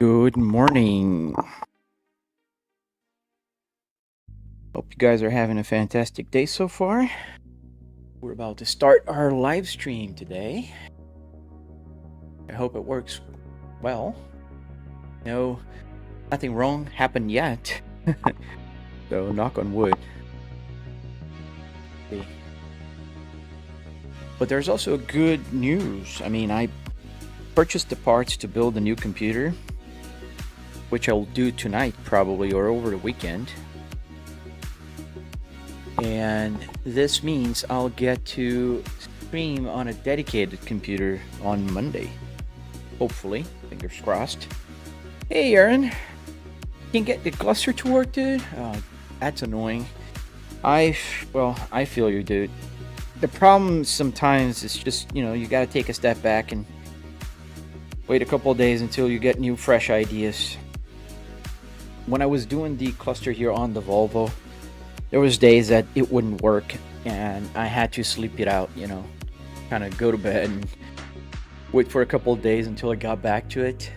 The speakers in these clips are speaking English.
Good morning. Hope you guys are having a fantastic day so far. We're about to start our live stream today. I hope it works well. No, nothing wrong happened yet. So knock on wood. Okay. But there's also good news. I mean, I purchased the parts to build a new computer, which I'll do tonight probably or over the weekend. And this means I'll get to stream on a dedicated computer on Monday. Hopefully, fingers crossed. Hey Aaron, can't get the cluster to work, dude? Oh, that's annoying. I feel you, dude. The problem sometimes is just, you gotta take a step back and wait a couple of days until you get new fresh ideas. When I was doing the cluster here on the Volvo, there was days that it wouldn't work and I had to sleep it out, kind of go to bed and wait for a couple of days until I got back to it.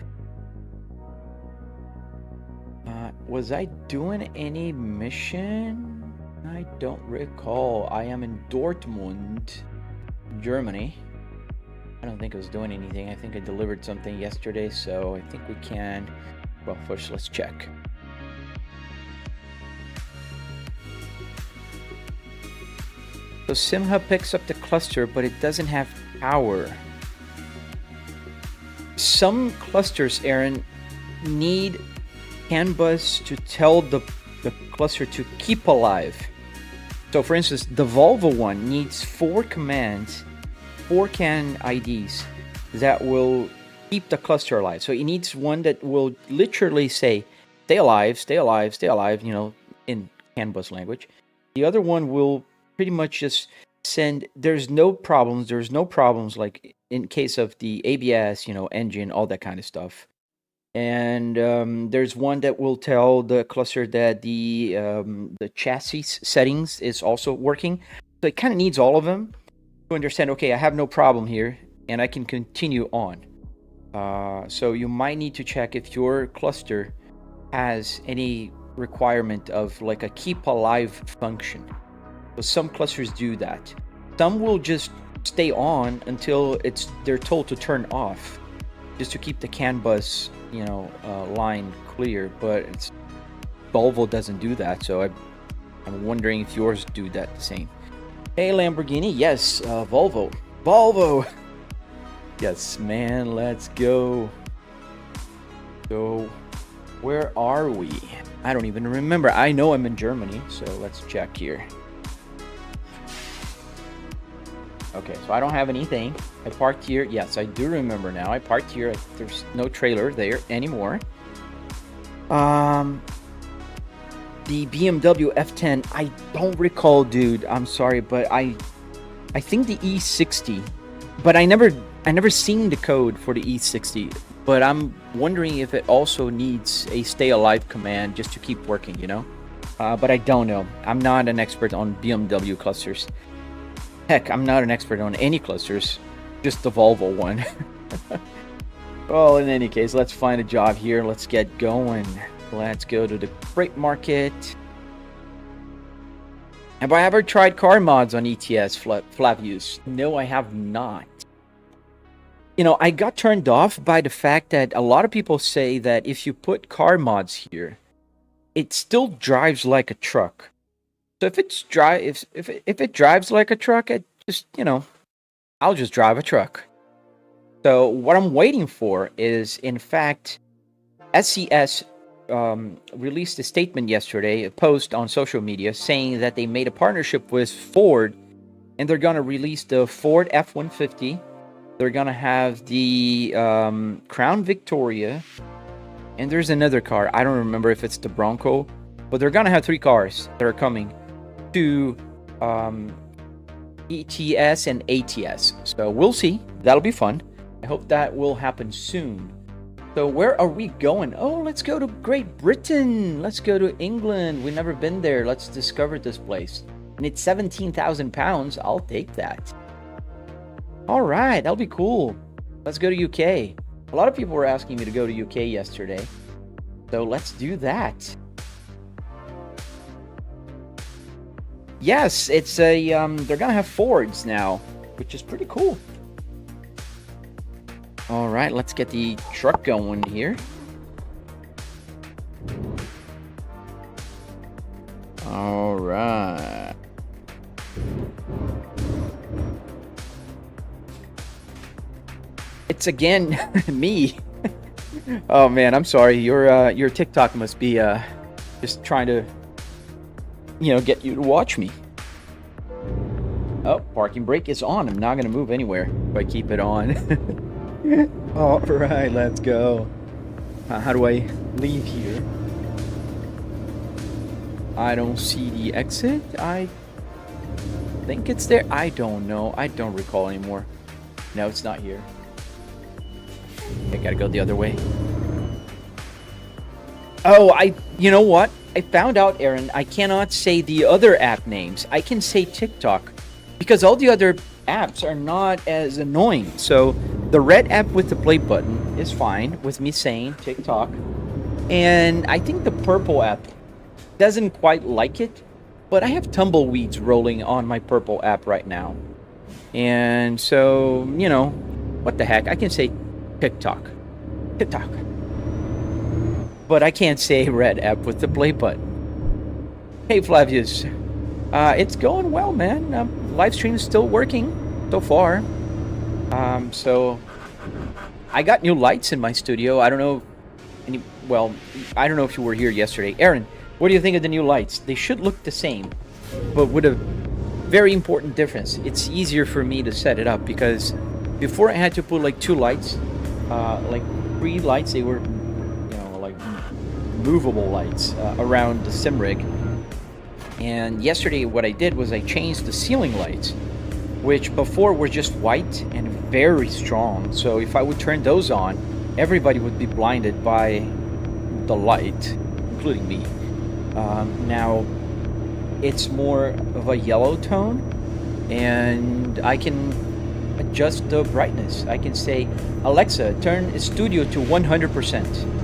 Was I doing any mission? I don't recall. I am in Dortmund, Germany. I don't think I was doing anything. I think I delivered something yesterday, so I think we can. Well, first let's check. So SimHub picks up the cluster, but it doesn't have power. Some clusters, Aaron, need CAN bus to tell the cluster to keep alive. So for instance, the Volvo one needs 4 commands, 4 CAN IDs that will keep the cluster alive. So it needs one that will literally say, stay alive, stay alive, stay alive, in CAN bus language. The other one will pretty much just send, there's no problems like in case of the ABS, engine, all that kind of stuff. And there's one that will tell the cluster that the chassis settings is also working. So it kind of needs all of them to understand, okay, I have no problem here and I can continue on. So you might need to check if your cluster has any requirement of like a keep alive function. So some clusters do that. Some will just stay on until they're told to turn off, just to keep the CAN bus, line clear. But Volvo doesn't do that, so I'm wondering if yours do that the same. Hey Lamborghini, yes, Volvo. Yes, man, let's go. So, where are we? I don't even remember. I know I'm in Germany, so let's check here. Okay, so I don't have anything. I parked here. Yes, I do remember now. I parked here. There's no trailer there anymore. The BMW F10, I don't recall, dude. I'm sorry, but I think the E60, but I never seen the code for the E60. But I'm wondering if it also needs a stay alive command just to keep working, But I don't know. I'm not an expert on BMW clusters. Heck, I'm not an expert on any clusters, just the Volvo one. Well, in any case, let's find a job here. Let's get going. Let's go to the freight market. Have I ever tried car mods on ETS, Flavius? No, I have not. I got turned off by the fact that a lot of people say that if you put car mods here, it still drives like a truck. So if it drives like a truck, it just, I'll just drive a truck. So what I'm waiting for is, in fact, SCS released a statement yesterday, a post on social media saying that they made a partnership with Ford, and they're gonna release the Ford F-150. They're gonna have the Crown Victoria, and there's another car. I don't remember if it's the Bronco, but they're gonna have 3 cars that are coming to ETS and ATS. So we'll see. That'll be fun. I hope that will happen soon. So where are we going? Oh, let's go to Great Britain. Let's go to England. We've never been there. Let's discover this place. And it's 17,000 pounds. I'll take that. All right, that'll be cool. Let's go to UK. A lot of people were asking me to go to UK yesterday, so let's do that. Yes, it's a they're gonna have Fords now, which is pretty cool. All right, let's get the truck going here. All right. It's again me. Oh man, I'm sorry. Your TikTok must be just trying to, get you to watch me. Oh, parking brake is on. I'm not gonna move anywhere if I keep it on. All right, let's go. How do I leave here? I don't see the exit. I think it's there. I don't know. I don't recall anymore. No, it's not here. I gotta go the other way. Oh, you know what? I found out, Aaron, I cannot say the other app names. I can say TikTok because all the other apps are not as annoying. So the red app with the play button is fine with me saying TikTok. And I think the purple app doesn't quite like it, but I have tumbleweeds rolling on my purple app right now. And so, what the heck? I can say TikTok. But I can't say red app with the play button. Hey, Flavius. It's going well, man. Live stream is still working so far. So I got new lights in my studio. I don't know if you were here yesterday. Aaron, what do you think of the new lights? They should look the same, but with a very important difference. It's easier for me to set it up because before I had to put like 2 lights, like 3 lights. They were, like movable lights around the sim rig. And yesterday what I did was I changed the ceiling lights, which before were just white and very strong. So if I would turn those on, everybody would be blinded by the light, including me. Now it's more of a yellow tone, and I can adjust the brightness. I can say, Alexa, turn studio to 100%.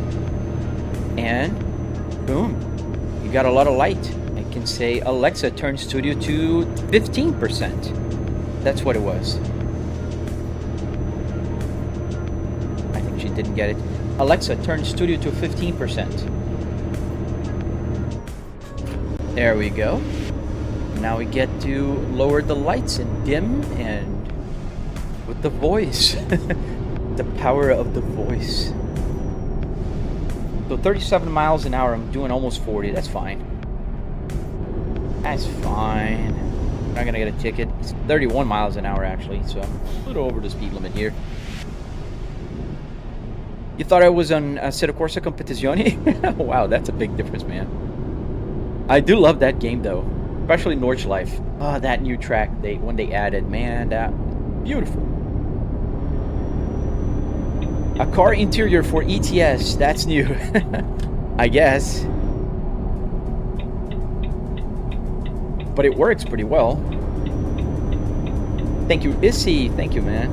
And boom, you got a lot of light. I can say, Alexa, turn studio to 15%. That's what it was. I think she didn't get it. Alexa, turn studio to 15%. There we go. Now we get to lower the lights and dim and with the voice. The power of the voice. So 37 miles an hour, I'm doing almost 40. That's fine. That's fine. I'm not gonna get a ticket. It's 31 miles an hour actually, so I'm a little over the speed limit here. You thought I was on Assetto Corsa Competizione? Wow, that's a big difference, man. I do love that game though, especially Nordschleife. Oh, that new track when they added, man, that beautiful. A car interior for ETS, that's new. I guess. But it works pretty well. Thank you, Issy. Thank you, man.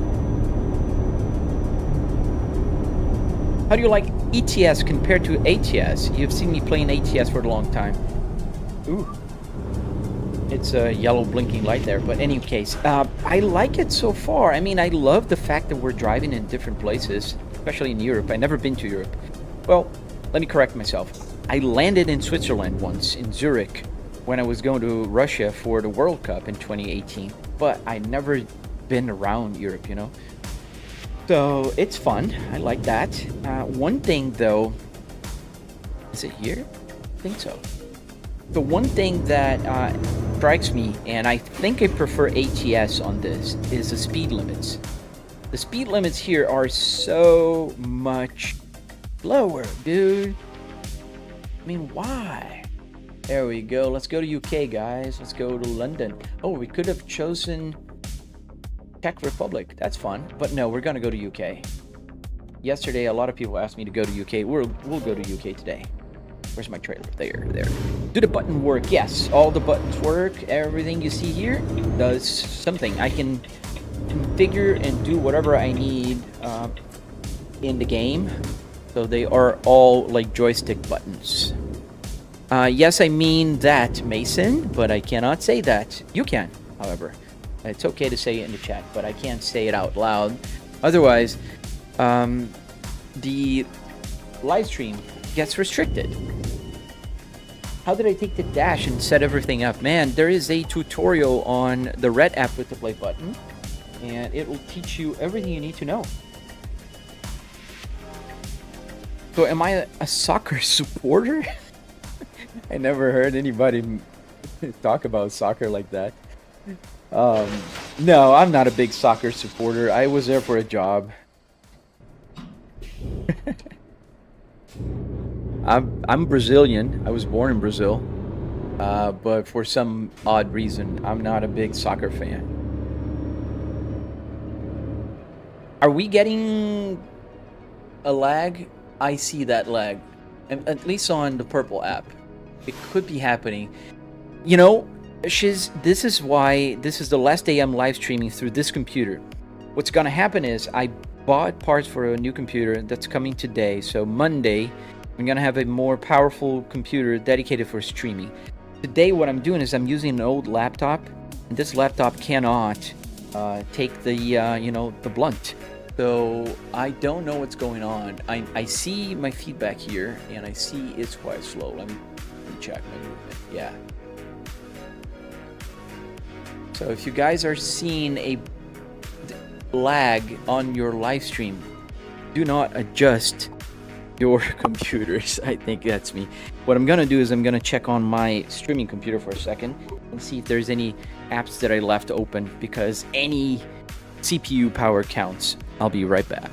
How do you like ETS compared to ATS? You've seen me playing ATS for a long time. Ooh. It's a yellow blinking light there. But in any case, I like it so far. I mean, I love the fact that we're driving in different places, especially in Europe. I've never been to Europe. Well, let me correct myself. I landed in Switzerland once, in Zurich, when I was going to Russia for the World Cup in 2018. But I never been around Europe, So it's fun. I like that. One thing, though, is it here? I think so. The one thing that strikes me, and I think I prefer ATS on this, is the speed limits. The speed limits here are so much lower, dude. I mean, why? There we go. Let's go to UK, guys. Let's go to London. Oh, we could have chosen Czech Republic. That's fun. But no, we're going to go to UK. Yesterday, a lot of people asked me to go to UK. We'll go to UK today. Where's my trailer? There. Do the button work? Yes, all the buttons work. Everything you see here does something. I can configure and do whatever I need in the game. So they are all like joystick buttons. Yes, I mean that, Mason, but I cannot say that. You can, however. It's okay to say it in the chat, but I can't say it out loud. Otherwise, the live stream gets restricted. How did I take the dash and set everything up? Man, there is a tutorial on the red app with the play button, and it will teach you everything you need to know. So am I a soccer supporter? I never heard anybody talk about soccer like that. No, I'm not a big soccer supporter. I was there for a job. I'm Brazilian. I was born in Brazil. But for some odd reason, I'm not a big soccer fan. Are we getting a lag? I see that lag. At least on the purple app. It could be happening. You know, Shiz, this is why this is the last day I'm live streaming through this computer. What's gonna happen is I bought parts for a new computer that's coming today. So Monday, I'm gonna have a more powerful computer dedicated for streaming. Today, what I'm doing is I'm using an old laptop, and this laptop cannot take the the blunt. So I don't know what's going on. I see my feedback here, and I see it's quite slow. Let me check my movement. Yeah. So if you guys are seeing a lag on your live stream, do not adjust your computers. I think that's me. What I'm gonna do is I'm gonna check on my streaming computer for a second and see if there's any apps that I left open, because any CPU power counts. I'll be right back.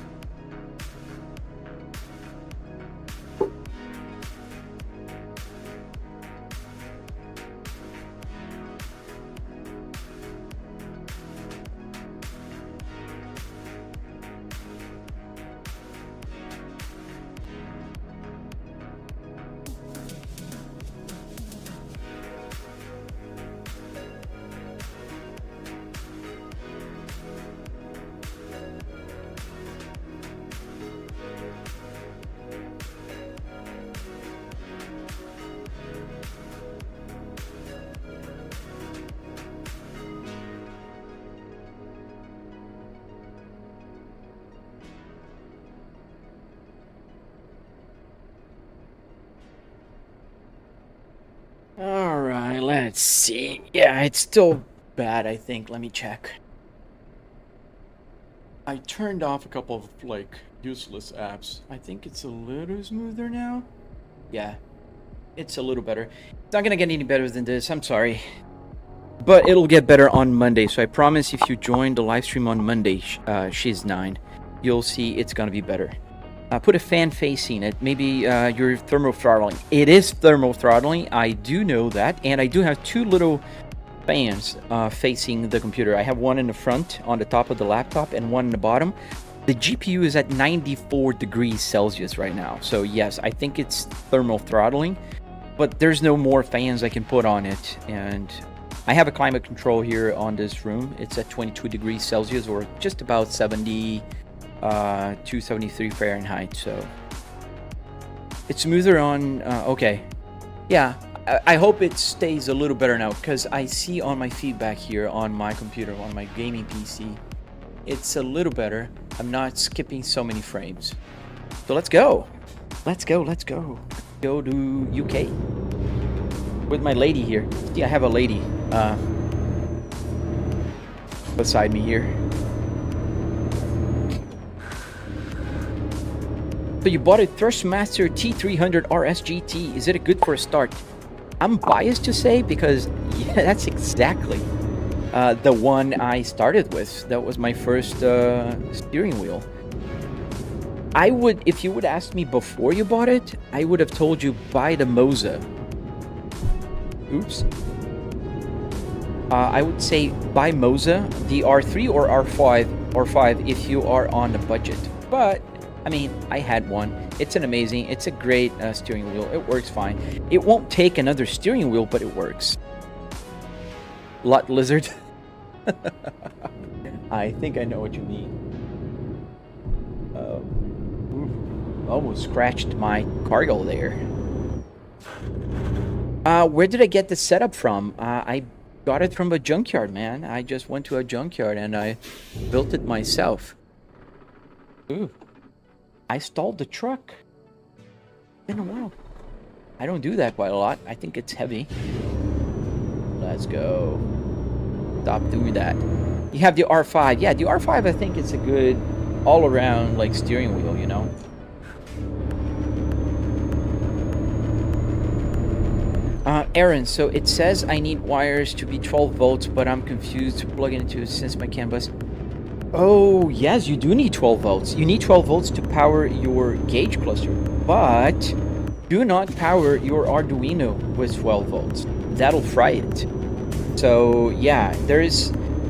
Alright, let's see. Yeah, it's still bad, I think. Let me check. I turned off a couple of, like, useless apps. I think it's a little smoother now. Yeah, it's a little better. It's not gonna get any better than this, I'm sorry. But it'll get better on Monday, so I promise if you join the live stream on Monday, Shiz9, you'll see it's gonna be better. Put a fan facing it. Maybe you're thermal throttling. It is thermal throttling. I do know that. And I do have two little fans facing the computer. I have one in the front on the top of the laptop and one in the bottom. The GPU is at 94 degrees Celsius right now. So yes, I think it's thermal throttling. But there's no more fans I can put on it. And I have a climate control here on this room. It's at 22 degrees Celsius, or just about 273 Fahrenheit, so it's smoother on okay. Yeah, I hope it stays a little better now, because I see on my feedback here on my computer, on my gaming PC, it's a little better. I'm not skipping so many frames. So let's go. Go to UK with my lady here. See, I have a lady beside me here. So you bought a Thrustmaster T300 RSGT. Is it good for a start? I'm biased to say, because yeah, that's exactly the one I started with. That was my first steering wheel. I would, if you would ask me before you bought it, I would have told you buy the Moza. Oops. I would say buy Moza, the R3 or R5 if you are on a budget. But I mean, I had one. It's a great steering wheel. It works fine. It won't take another steering wheel, but it works. Lot Lizard. I think I know what you mean. Almost scratched my cargo there. Where did I get the setup from? I got it from a junkyard, man. I just went to a junkyard and I built it myself. Ooh. I stalled the truck. Been a while. I don't do that quite a lot. I think it's heavy. Let's go. Stop doing that. You have the R5. Yeah, the R5 I think it's a good all-around like steering wheel, you know. Aaron, so it says I need wires to be 12 volts, but I'm confused to plug it into since my CAN bus. Oh, yes, you do need 12 volts. You need 12 volts to power your gauge cluster, but do not power your Arduino with 12 volts. That'll fry it. So, yeah,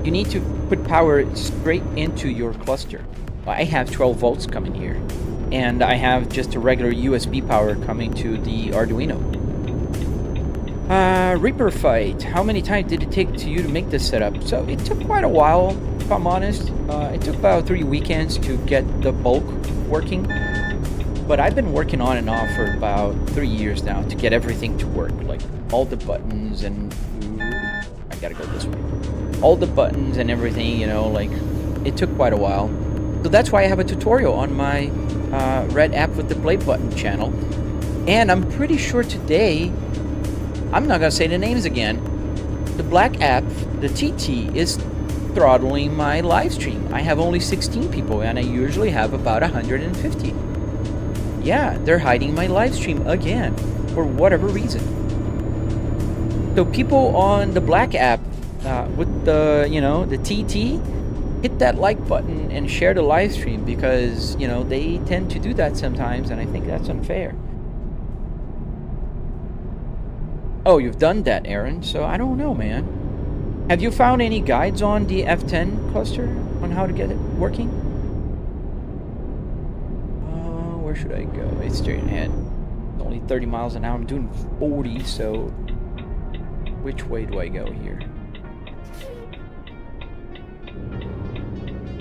you need to put power straight into your cluster. I have 12 volts coming here, and I have just a regular USB power coming to the Arduino. Reaper fight. How many times did it take to you to make this setup? So it took quite a while, if I'm honest. It took about 3 weekends to get the bulk working. But I've been working on and off for about 3 years now to get everything to work. Like all the buttons and... I gotta go this way. All the buttons and everything, you know, like it took quite a while. So that's why I have a tutorial on my red app with the play button channel. And I'm pretty sure today... I'm not gonna say the names again. The black app, the TT, is throttling my live stream. I have only 16 people and I usually have about 150. Yeah, they're hiding my live stream again for whatever reason. So people on the black app with the, you know, the TT, hit that like button and share the live stream because, you know, they tend to do that sometimes and I think that's unfair. Oh, you've done that, Aaron, so I don't know, man. Have you found any guides on the F10 cluster on how to get it working? Where should I go? It's straight ahead. It's only 30 miles an hour. I'm doing 40, so which way do I go here?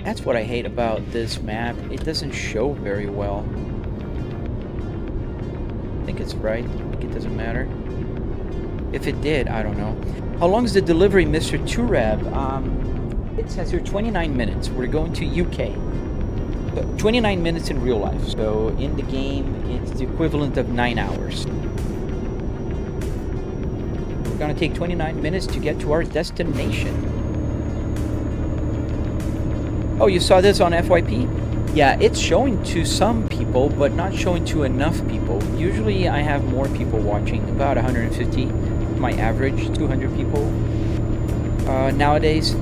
That's what I hate about this map. It doesn't show very well. I think it's right. I think it doesn't matter. If it did, I don't know. How long is the delivery, Mr. Turab? It says here 29 minutes. We're going to UK. 29 minutes in real life. So in the game, it's the equivalent of 9 hours. We're gonna take 29 minutes to get to our destination. Oh, you saw this on FYP? Yeah, it's showing to some people, but not showing to enough people. Usually I have more people watching, about 150. My average 200 people nowadays.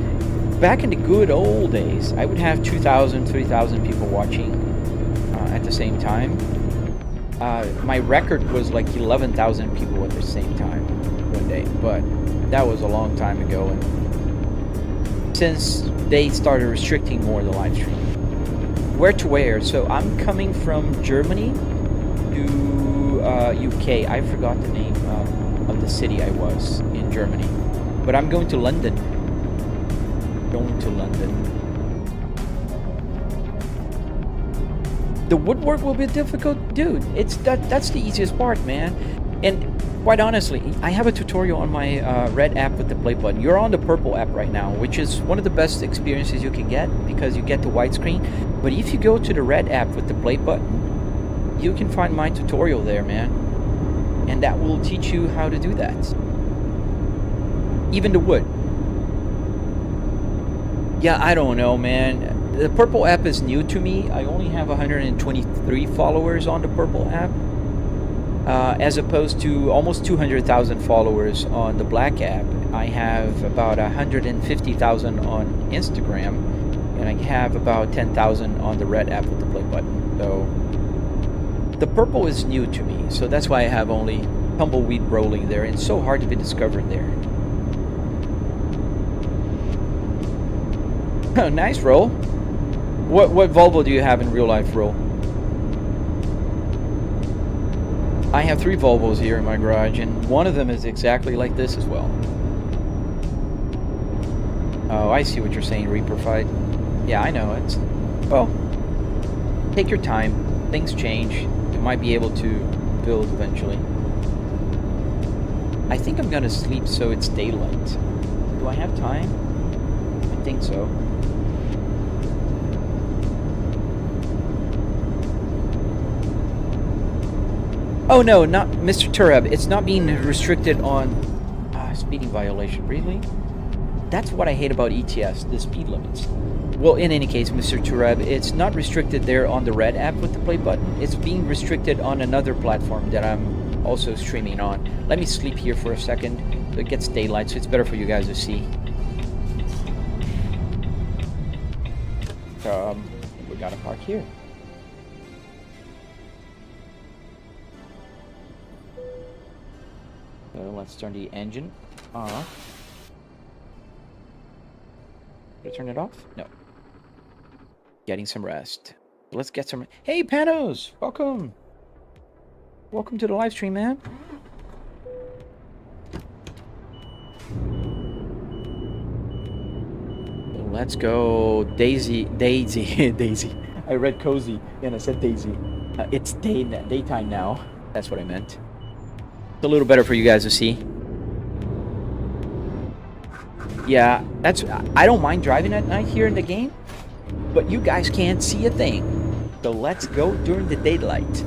Back in the good old days I would have 2,000 3,000 people watching at the same time. My record was like 11,000 people at the same time one day, but that was a long time ago, and since they started restricting more the live stream. Where to where? So I'm coming from Germany to UK. I forgot the name of the city I was in Germany, but I'm going to London. Going to London. The woodwork will be difficult, dude. That's the easiest part, man. And quite honestly, I have a tutorial on my red app with the play button. You're on the purple app right now, which is one of the best experiences you can get because you get the widescreen. But if you go to the red app with the play button, you can find my tutorial there, man. And that will teach you how to do that. Even the wood. Yeah, I don't know, man. The purple app is new to me. I only have 123 followers on the purple app. As opposed to almost 200,000 followers on the black app. I have about 150,000 on Instagram. And I have about 10,000 on the red app with the play button. So the purple is new to me, so that's why I have only tumbleweed rolling there. It's so hard to be discovered there. Oh, nice roll. What Volvo do you have in real life, roll? I have 3 Volvos here in my garage, and one of them is exactly like this as well. Oh, I see what you're saying, Reaper fight. Yeah, I know. It's... well, take your time. things change, you might be able to build eventually. I think I'm gonna sleep so it's daylight. Do I have time? I think so. Oh no, not Mr. Turab. It's not being restricted on speeding violation. Really? That's what I hate about ETS, the speed limits. Well, in any case, Mr. Turab, it's not restricted there on the red app with the play button. It's being restricted on another platform that I'm also streaming on. Let me sleep here for a second. It gets daylight, so it's better for you guys to see. We gotta park here. So let's turn the engine off. Did I turn it off? No. Getting some rest. Let's get some... Hey, Panos! Welcome! Welcome to the live stream, man. Let's go. Daisy. Daisy. I read cozy and I said Daisy. It's daytime now. That's what I meant. It's a little better for you guys to see. Yeah, that's... I don't mind driving at night here in the game, but you guys can't see a thing. So let's go during the daylight.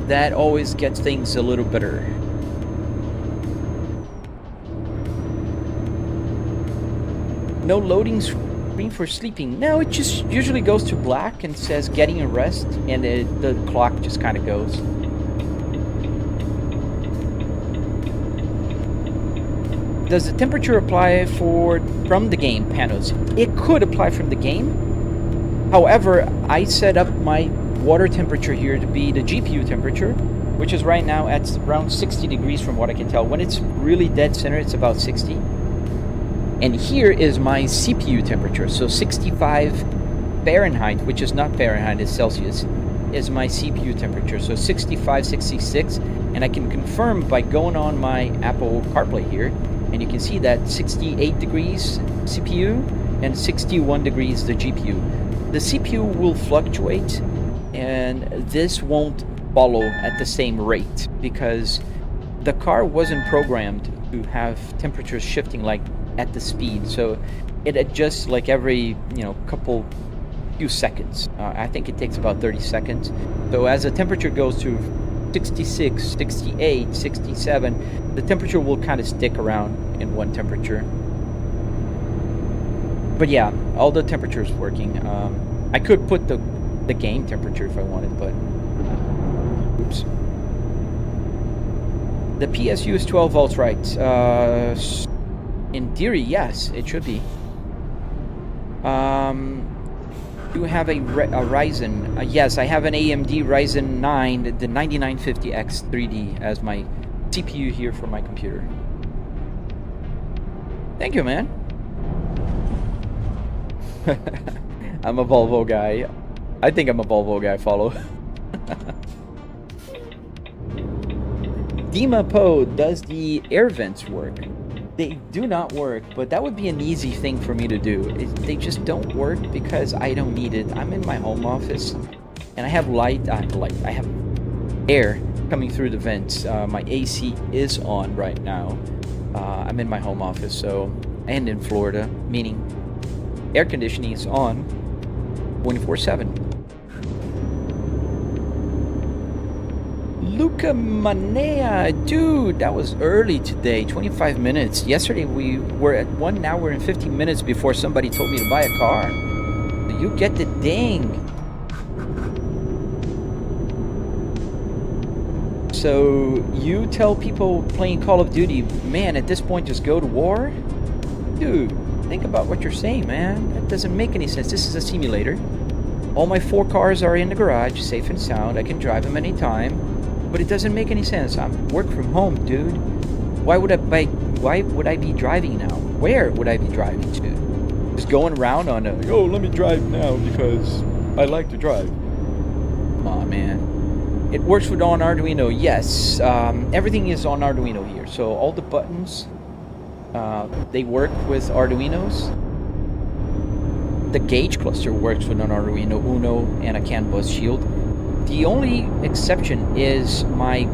That always gets things a little better. No loading screen for sleeping. No, it just usually goes to black and says getting a rest, and the clock just kind of goes. Does the temperature apply from the game, Panos? It could apply from the game. However, I set up my water temperature here to be the GPU temperature, which is right now at around 60 degrees from what I can tell. When it's really dead center, it's about 60. And here is my CPU temperature. So 65 Fahrenheit, which is not Fahrenheit, it's Celsius, is my CPU temperature. So 65, 66. And I can confirm by going on my Apple CarPlay here. And you can see that 68 degrees CPU and 61 degrees the GPU. The CPU will fluctuate, and this won't follow at the same rate because the car wasn't programmed to have temperatures shifting like at the speed. So it adjusts like every few seconds. I think it takes about 30 seconds. So as the temperature goes to 66, 68, 67, the temperature will kind of stick around in one temperature. But yeah, all the temperatures working. I could put the game temperature if I wanted, but oops. The PSU is 12 volts, right? In theory, yes, it should be. Do you have a Ryzen? Yes, I have an AMD Ryzen 9, the 9950X 3D as my CPU here for my computer. Thank you, man. I'm a Volvo guy. I think I'm a Volvo guy, follow. Dima Po, does the air vents work? They do not work, but that would be an easy thing for me to do. They just don't work because I don't need it. I'm in my home office, and I have I have air coming through the vents. My AC is on right now. I'm in my home office, and in Florida, meaning air conditioning is on 24/7. Luca Manea, dude, that was early today, 25 minutes. Yesterday we were at 1 hour and 15 minutes before somebody told me to buy a car. You get the ding. So you tell people playing Call of Duty, man, at this point just go to war? Dude, think about what you're saying, man. That doesn't make any sense. This is a simulator. All my 4 cars are in the garage, safe and sound. I can drive them anytime. But it doesn't make any sense. I'm work from home, dude. Why would I be driving now? Where would I be driving to? Just going around on let me drive now because I like to drive. Come on, man. It works with on Arduino. Yes, everything is on Arduino here. So all the buttons, they work with Arduinos. The gauge cluster works with an Arduino Uno and a CAN bus shield. The only exception is my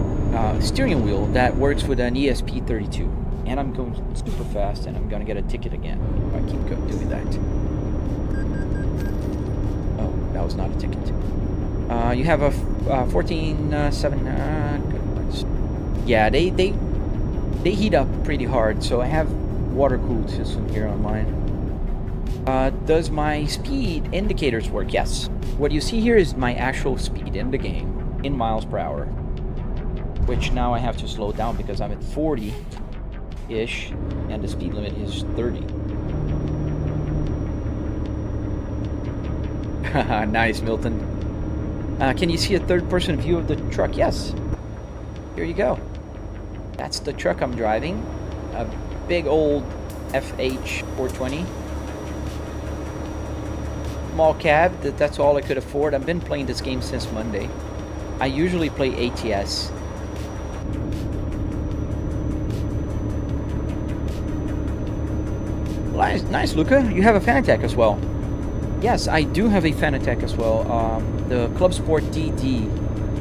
steering wheel that works with an ESP32. And I'm going super fast, and I'm going to get a ticket again if I keep doing that. Oh, that was not a ticket. You have a 14.7. Yeah, they heat up pretty hard, so I have water-cooled system here on mine. Does my speed indicators work? Yes. What you see here is my actual speed in the game, in miles per hour. Which now I have to slow down because I'm at 40-ish, and the speed limit is 30. Nice, Milton. Can you see a third-person view of the truck? Yes. Here you go. That's the truck I'm driving. A big old FH 420. Small cab, that's all I could afford. I've been playing this game since Monday. I usually play ATS. Nice, Luca. You have a Fanatec as well. Yes, I do have a Fanatec as well. The Club Sport DD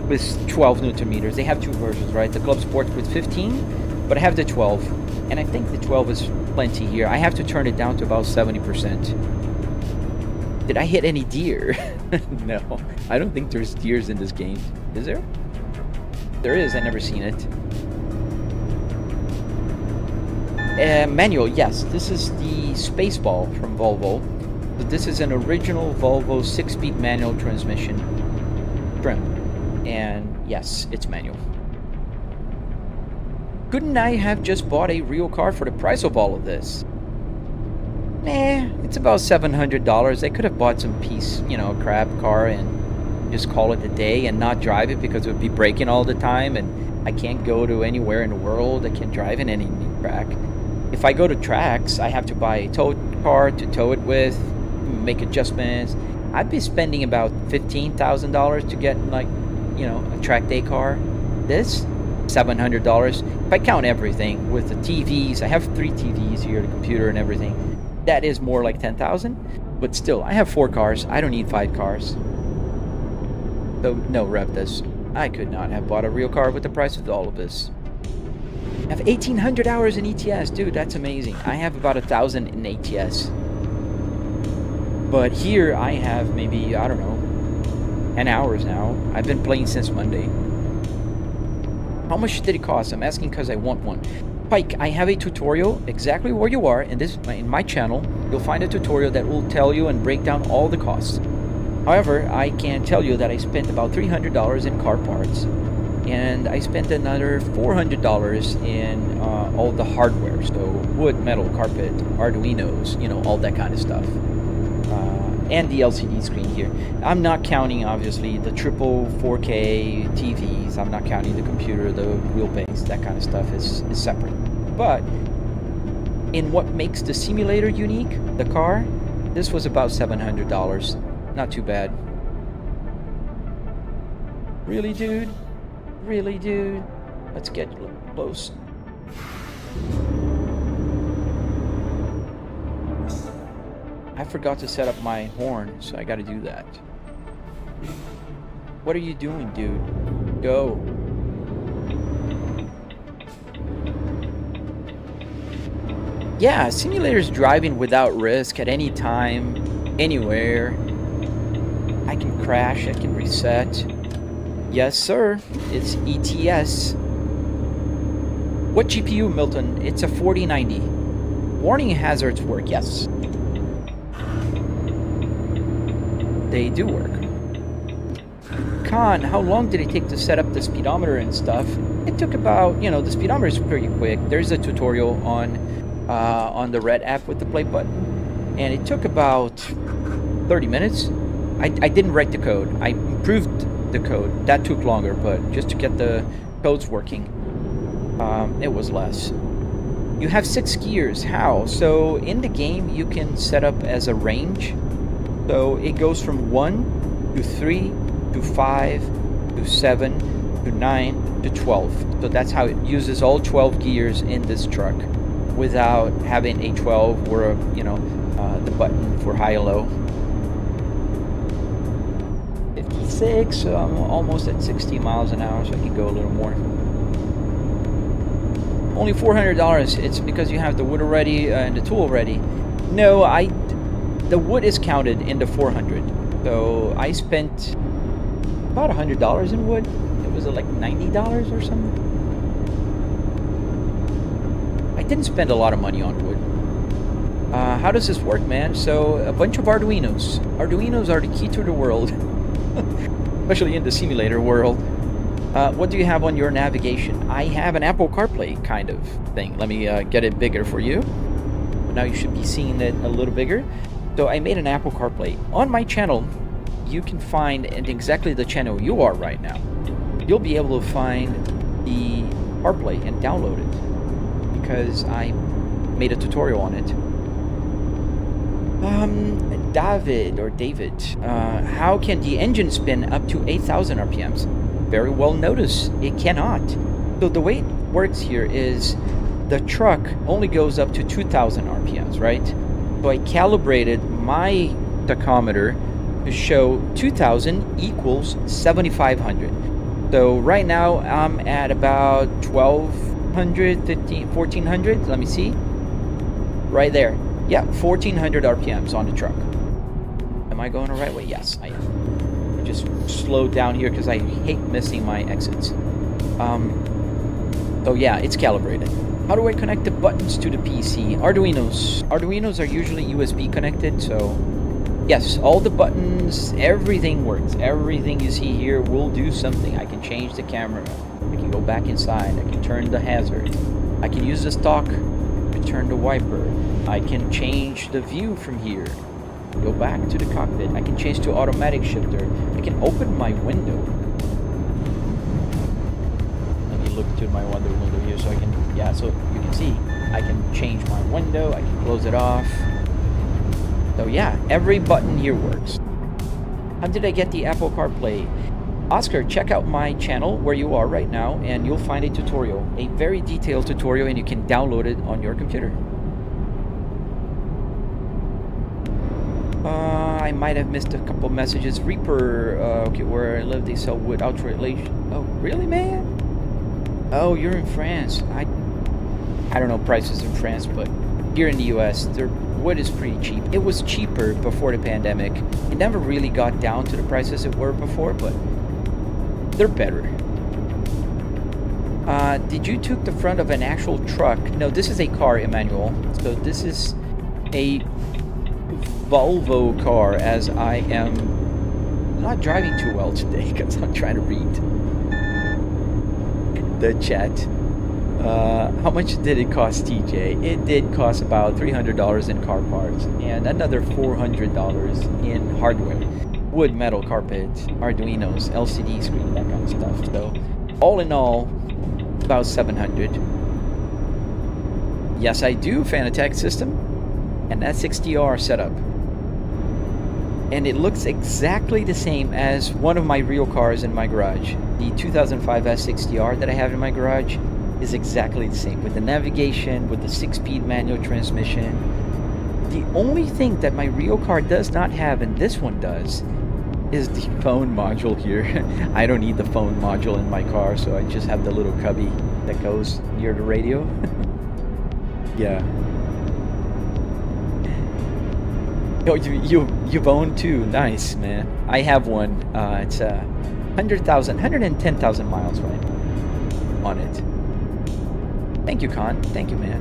with 12 Newton meters. They have two versions, right? The Club Sport with 15, but I have the 12. And I think the 12 is plenty here. I have to turn it down to about 70%. Did I hit any deer? No, I don't think there's deers in this game. Is there? There is, I never seen it. Manual, yes. This is the Spaceball from Volvo. But this is an original Volvo 6-speed manual transmission trim. And yes, it's manual. Couldn't I have just bought a real car for the price of all of this? Nah, it's about $700. I could have bought some piece, crap car and just call it a day and not drive it because it would be breaking all the time and I can't go to anywhere in the world. I can't drive in any track. If I go to tracks, I have to buy a tow car to tow it with, make adjustments. I'd be spending about $15,000 to get a track day car. This, $700. If I count everything with the TVs, I have 3 TVs here, the computer and everything. That is more like 10,000, but still, I have 4 cars. I don't need 5 cars. So no, rev this. I could not have bought a real car with the price of all of this. I have 1,800 hours in ETS, dude. That's amazing. I have about 1,000 in ATS, but here I have maybe 10 hours now. I've been playing since Monday. How much did it cost? I'm asking because I want one. Pike, I have a tutorial exactly where you are in my channel. You'll find a tutorial that will tell you and break down all the costs. However, I can tell you that I spent about $300 in car parts, and I spent another $400 in all the hardware, so wood, metal, carpet, Arduinos, all that kind of stuff, and the LCD screen here. I'm not counting, obviously, the triple 4K TVs. I'm not counting the computer, the wheelbase, that kind of stuff is separate. But in what makes the simulator unique, the car, this was about $700. Not too bad. Really, dude? Really, dude? Let's get close. I forgot to set up my horn, so I gotta do that. What are you doing, dude? Go. Yeah, simulator's driving without risk at any time, anywhere. I can crash, I can reset. Yes, sir. It's ETS. What GPU, Milton? It's a 4090. Warning hazards work, yes. They do work. Con, how long did it take to set up the speedometer and stuff? It took about, the speedometer is pretty quick. There's a tutorial on the red app with the play button, and it took about 30 minutes. I didn't write the code. I improved the code. That took longer, but just to get the codes working, it was less. You have 6 gears. How? So in the game, you can set up as a range. So it goes from 1 to 3 to 5 to 7 to 9 to 12. So that's how it uses all 12 gears in this truck without having a 12 or the button for high and low. 50 56, so I'm almost at 60 miles an hour, so I can go a little more. Only $400. It's because you have the wood already and the tool already. No, the wood is counted in the 400. So I spent about $100 in wood. It was like $90 or something. I didn't spend a lot of money on wood. How does this work, man? So a bunch of Arduinos. Arduinos are the key to the world, especially in the simulator world. What do you have on your navigation? I have an Apple CarPlay kind of thing. Let me get it bigger for you. Now you should be seeing it a little bigger. So I made an Apple CarPlay. On my channel, you can find, and exactly the channel you are right now, you'll be able to find the CarPlay and download it, because I made a tutorial on it. David, how can the engine spin up to 8,000 RPMs? Very well noticed, it cannot. So the way it works here is the truck only goes up to 2,000 RPMs, right? So I calibrated my tachometer to show 2,000 equals 7,500. So right now I'm at about 1,200, 1,400. Let me see. Right there. Yeah, 1,400 RPMs on the truck. Am I going the right way? Yes, I am. I just slowed down here because I hate missing my exits. So yeah, it's calibrated. How do I connect the buttons to the PC? Arduinos are usually USB connected, so yes, all the buttons, everything works. Everything you see here will do something. I can change the camera. I can go back inside. I can turn the hazard. I can use the stock to turn the wiper. I can change the view from here. Go back to the cockpit. I can change to automatic shifter. I can open my window. Let me look to my other window here so I can, yeah, so you can see I can change my window. I can close it off. So yeah, every button here works. How did I get the Apple CarPlay? Oscar, check out my channel where you are right now, and you'll find a tutorial, a very detailed tutorial, and you can download it on your computer. I might have missed a couple messages. Reaper, okay, where I live, they sell wood outrelation. Oh, really, man? Oh, you're in France. I don't know prices in France, but here in the US, their wood is pretty cheap. It was cheaper before the pandemic. It never really got down to the prices it were before, but they're better. Did you took the front of an actual truck? No, this is a car, Emmanuel. So this is a Volvo car, as I am not driving too well today because I'm trying to read the chat. How much did it cost, TJ? It did cost about $300 in car parts and another $400 in hardware. Wood, metal, carpet, Arduinos, LCD screen, that kind of stuff. So all in all, about $700. Yes, I do, Fanatec system, and that XDR setup. And it looks exactly the same as one of my real cars in my garage. The 2005 S60R that I have in my garage is exactly the same, with the navigation, with the 6-speed manual transmission. The only thing that my real car does not have, and this one does, is the phone module here. I don't need the phone module in my car, so I just have the little cubby that goes near the radio. Yeah. Oh, you've owned two. Nice, man. I have one. It's 110,000 miles right on it. Thank you, Con. Thank you, man.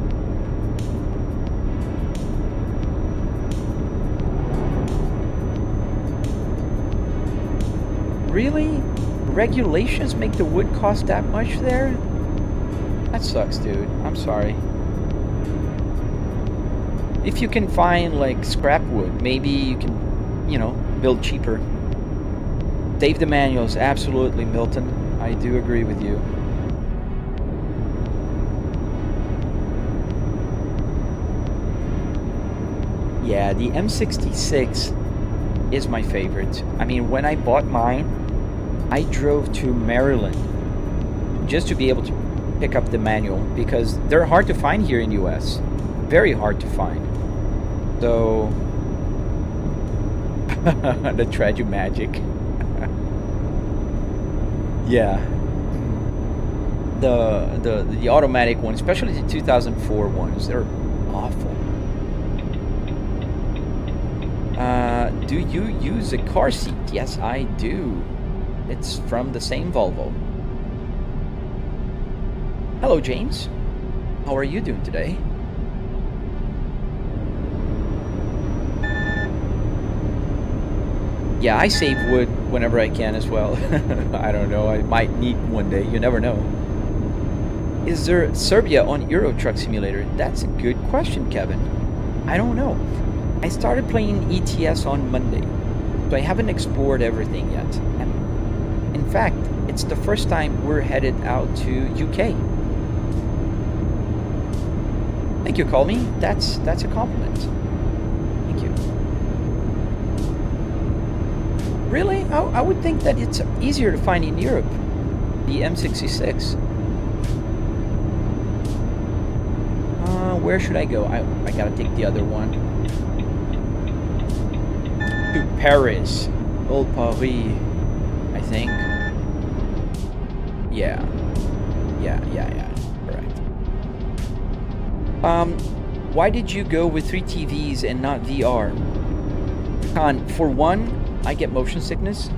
Really? Regulations make the wood cost that much there? That sucks, dude. I'm sorry. If you can find like scrap wood, maybe you can, you know, build cheaper. Save the manuals, absolutely, Milton. I do agree with you. Yeah, the M66 is my favorite. I mean, when I bought mine, I drove to Maryland just to be able to pick up the manual because they're hard to find here in the US. Very hard to find. So, the tragic magic. Yeah. The automatic ones, especially the 2004 ones, they're awful. Do you use a car seat? Yes, I do. It's from the same Volvo. Hello, James. How are you doing today? Yeah, I save wood whenever I can as well. I don't know, I might need one day, you never know. Is there Serbia on Euro Truck Simulator? That's a good question, Kevin. I don't know. I started playing ETS on Monday, so I haven't explored everything yet. And in fact, it's the first time we're headed out to UK. Thank you, call me. That's a compliment. Thank you. Really? I would think that it's easier to find in Europe. The M66. Where should I go? I gotta take the other one. To Paris. Old Paris, I think. Yeah. Correct. Why did you go with 3 TVs and not VR? For one, I get motion sickness.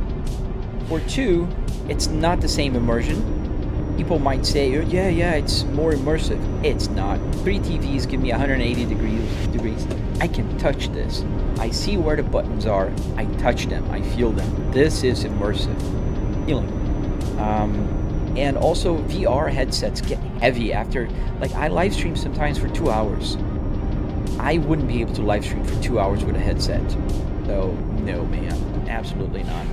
For two, it's not the same immersion. People might say, oh, yeah, it's more immersive. It's not. 3 TVs give me 180 degrees. I can touch this. I see where the buttons are. I touch them. I feel them. This is immersive feeling. And also, VR headsets get heavy after, like, I live stream sometimes for 2 hours. I wouldn't be able to live stream for 2 hours with a headset. So, no, man. Absolutely not.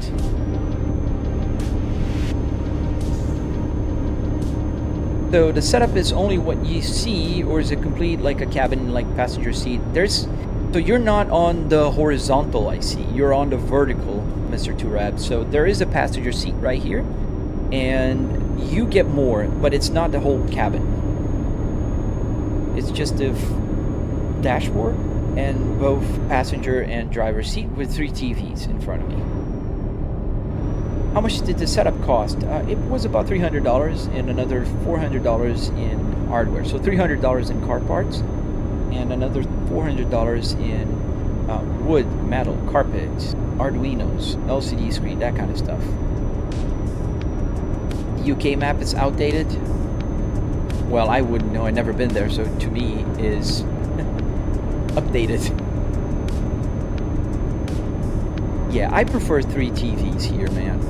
So the setup is only what you see, or is it complete like a cabin, like passenger seat? So you're not on the horizontal, I see. You're on the vertical, Mr. Turab. So there is a passenger seat right here, and you get more, but it's not the whole cabin. It's just the dashboard and both passenger and driver seat with 3 TVs in front of me. How much did the setup cost? It was about $300 and another $400 in hardware. So $300 in car parts and another $400 in wood, metal, carpets, Arduinos, LCD screen, that kind of stuff. The UK map is outdated. Well, I wouldn't know. I've never been there, so to me is updated. Yeah, I prefer 3 TVs here, man.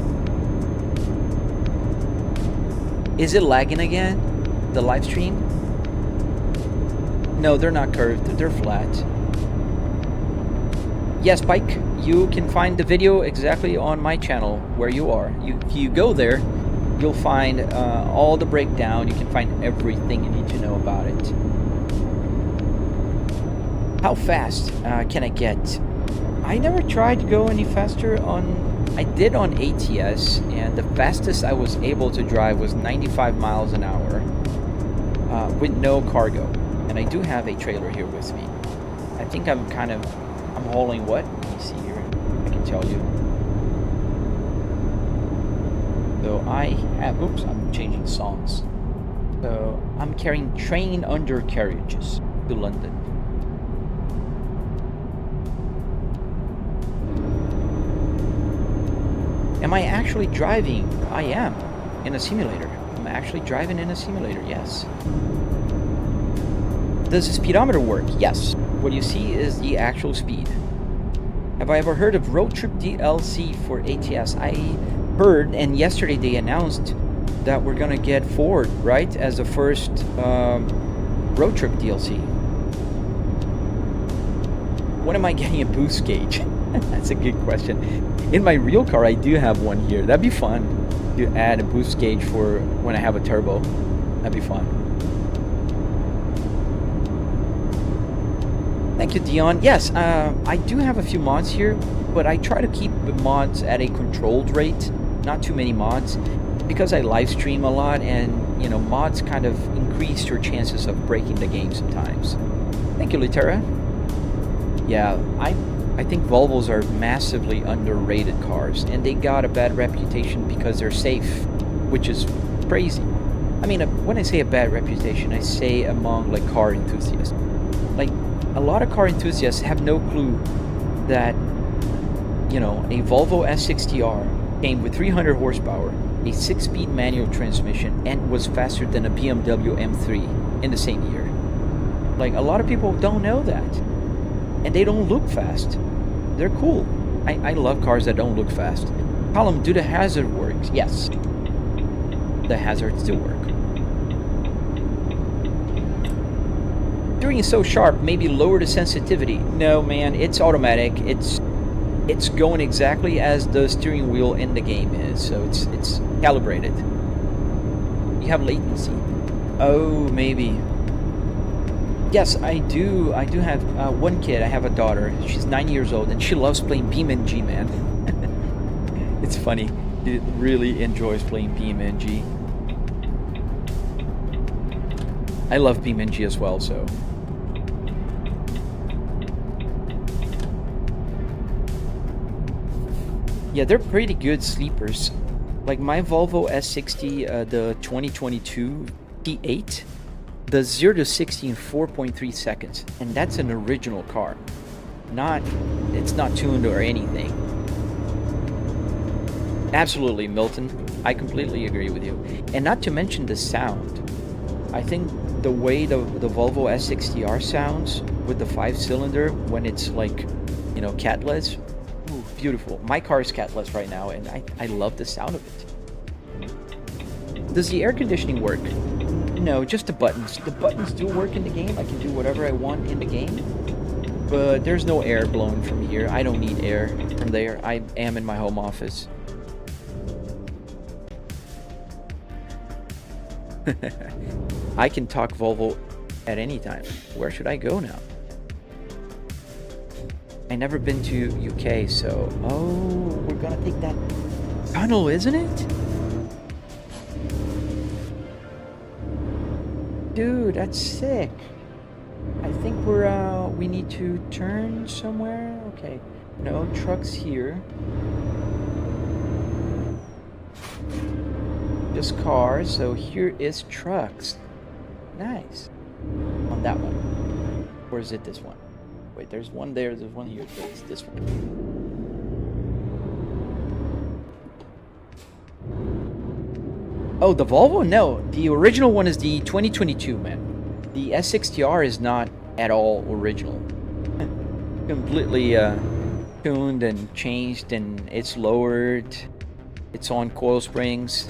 Is it lagging again? The live stream? No, they're not curved. They're flat. Yes, Pike, you can find the video exactly on my channel where you are. You go there, you'll find all the breakdown. You can find everything you need to know about it. How fast can I get? I never tried to go any faster on... I did on ATS, and the fastest I was able to drive was 95 miles an hour with no cargo. And I do have a trailer here with me. I think I'm hauling what? Let me see here. I can tell you. So I have... Oops, I'm changing songs. So I'm carrying train undercarriages to London. Am I actually driving? I am, in a simulator. I'm actually driving in a simulator, yes. Does the speedometer work? Yes. What you see is the actual speed. Have I ever heard of Road Trip DLC for ATS? I heard, and yesterday they announced that we're gonna get Ford, right, as the first Road Trip DLC. When am I getting a boost gauge? That's a good question. In my real car, I do have one here. That'd be fun to add a boost gauge for when I have a turbo. That'd be fun. Thank you, Dion. Yes, I do have a few mods here, but I try to keep the mods at a controlled rate. Not too many mods, because I live stream a lot, and you know, mods kind of increase your chances of breaking the game sometimes. Thank you, Litera. Yeah, I think Volvos are massively underrated cars, and they got a bad reputation because they're safe. which is crazy. I mean, when I say a bad reputation, I say among like car enthusiasts. Like a lot of car enthusiasts have no clue that a Volvo S60R came with 300 horsepower, a 6-speed manual transmission, and was faster than a BMW M3 in the same year. Like a lot of people don't know that, and they don't look fast. They're cool. I love cars that don't look fast. Column, do the hazard work? Yes. The hazards do work. Steering is so sharp, maybe lower the sensitivity. No, man, it's automatic. It's going exactly as the steering wheel in the game is, so it's calibrated. You have latency. Oh, maybe. Yes, I do have one kid. I have a daughter. She's 9 years old, and she loves playing BeamNG, man. It's funny. She really enjoys playing BeamNG. I love BeamNG as well, so. Yeah, they're pretty good sleepers. Like my Volvo S60, the 2022 T8, does 0 to 60 in 4.3 seconds, and that's an original car. It's not tuned or anything. Absolutely, Milton. I completely agree with you. And not to mention the sound. I think the way the Volvo S60R sounds with the 5-cylinder when it's like, catless, beautiful. My car is catless right now, and I love the sound of it. Does the air conditioning work? No, just the buttons. The buttons do work in the game. I can do whatever I want in the game. But there's no air blown from here. I don't need air from there. I am in my home office. I can talk Volvo at any time. Where should I go now? I never been to UK, so... Oh, we're gonna take that tunnel, isn't it? Dude, that's sick. I think we need to turn somewhere. Okay. No, trucks here. Just cars, so here is trucks. Nice. On that one. Or is it this one? Wait, there's one there, there's one here. It's this one. Oh, the Volvo? No, the original one is the 2022, man. The S60R is not at all original. Completely tuned and changed, and it's lowered. It's on coil springs.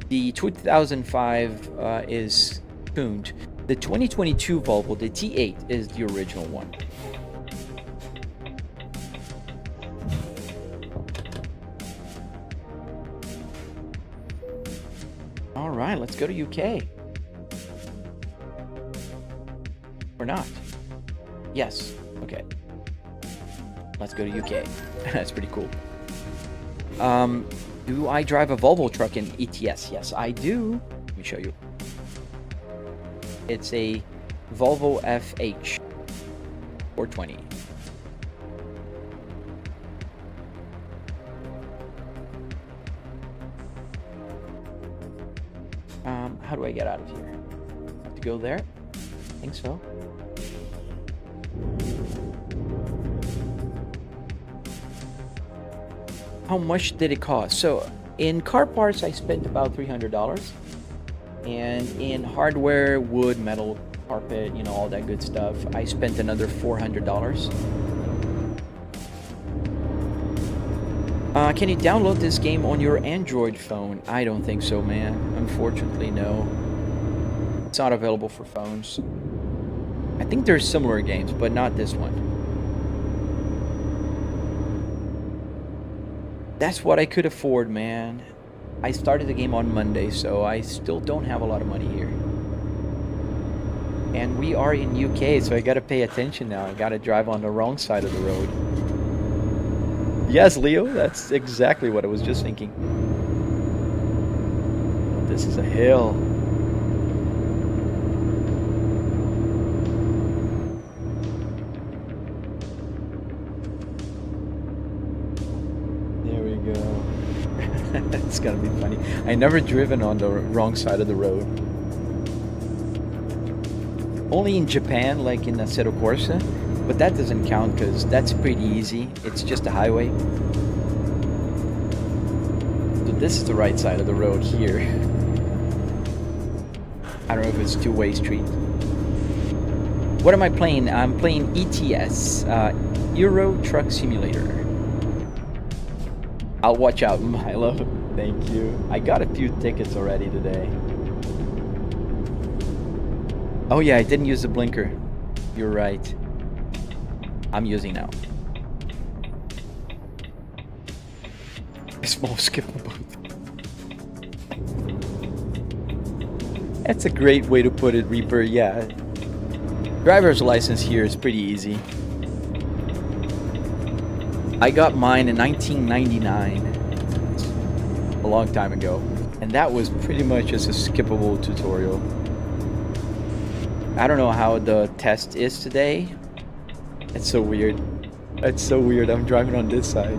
The 2005 is tuned. The 2022 Volvo, the T8, is the original one. All right, let's go to UK. Or not? Yes. Okay. Let's go to UK. That's pretty cool. Do I drive a Volvo truck in ETS? Yes, I do. Let me show you. It's a Volvo FH 420. How do I get out of here? Have to go there? I think so. How much did it cost? So in car parts, I spent about $300. And in hardware, wood, metal, carpet, all that good stuff, I spent another $400. Can you download this game on your Android phone? I don't think so, man. Unfortunately, no. It's not available for phones. I think there's similar games, but not this one. That's what I could afford, man. I started the game on Monday, so I still don't have a lot of money here. And we are in UK, so I gotta pay attention now. I gotta drive on the wrong side of the road. Yes, Leo, that's exactly what I was just thinking. This is a hill. There we go. It's gonna be funny. I never driven on the wrong side of the road. Only in Japan, like in Assetto Corsa, but that doesn't count because that's pretty easy. It's just a highway. So this is the right side of the road here. I don't know if it's two-way street. What am I playing? I'm playing ETS, Euro Truck Simulator. I'll watch out, Milo. Thank you. I got a few tickets already today. Oh yeah, I didn't use the blinker. You're right. I'm using now. A small skippable. That's a great way to put it, Reaper. Yeah. Driver's license here is pretty easy. I got mine in 1999. A long time ago. And that was pretty much just a skippable tutorial. I don't know how the test is today. It's so weird. It's so weird. I'm driving on this side.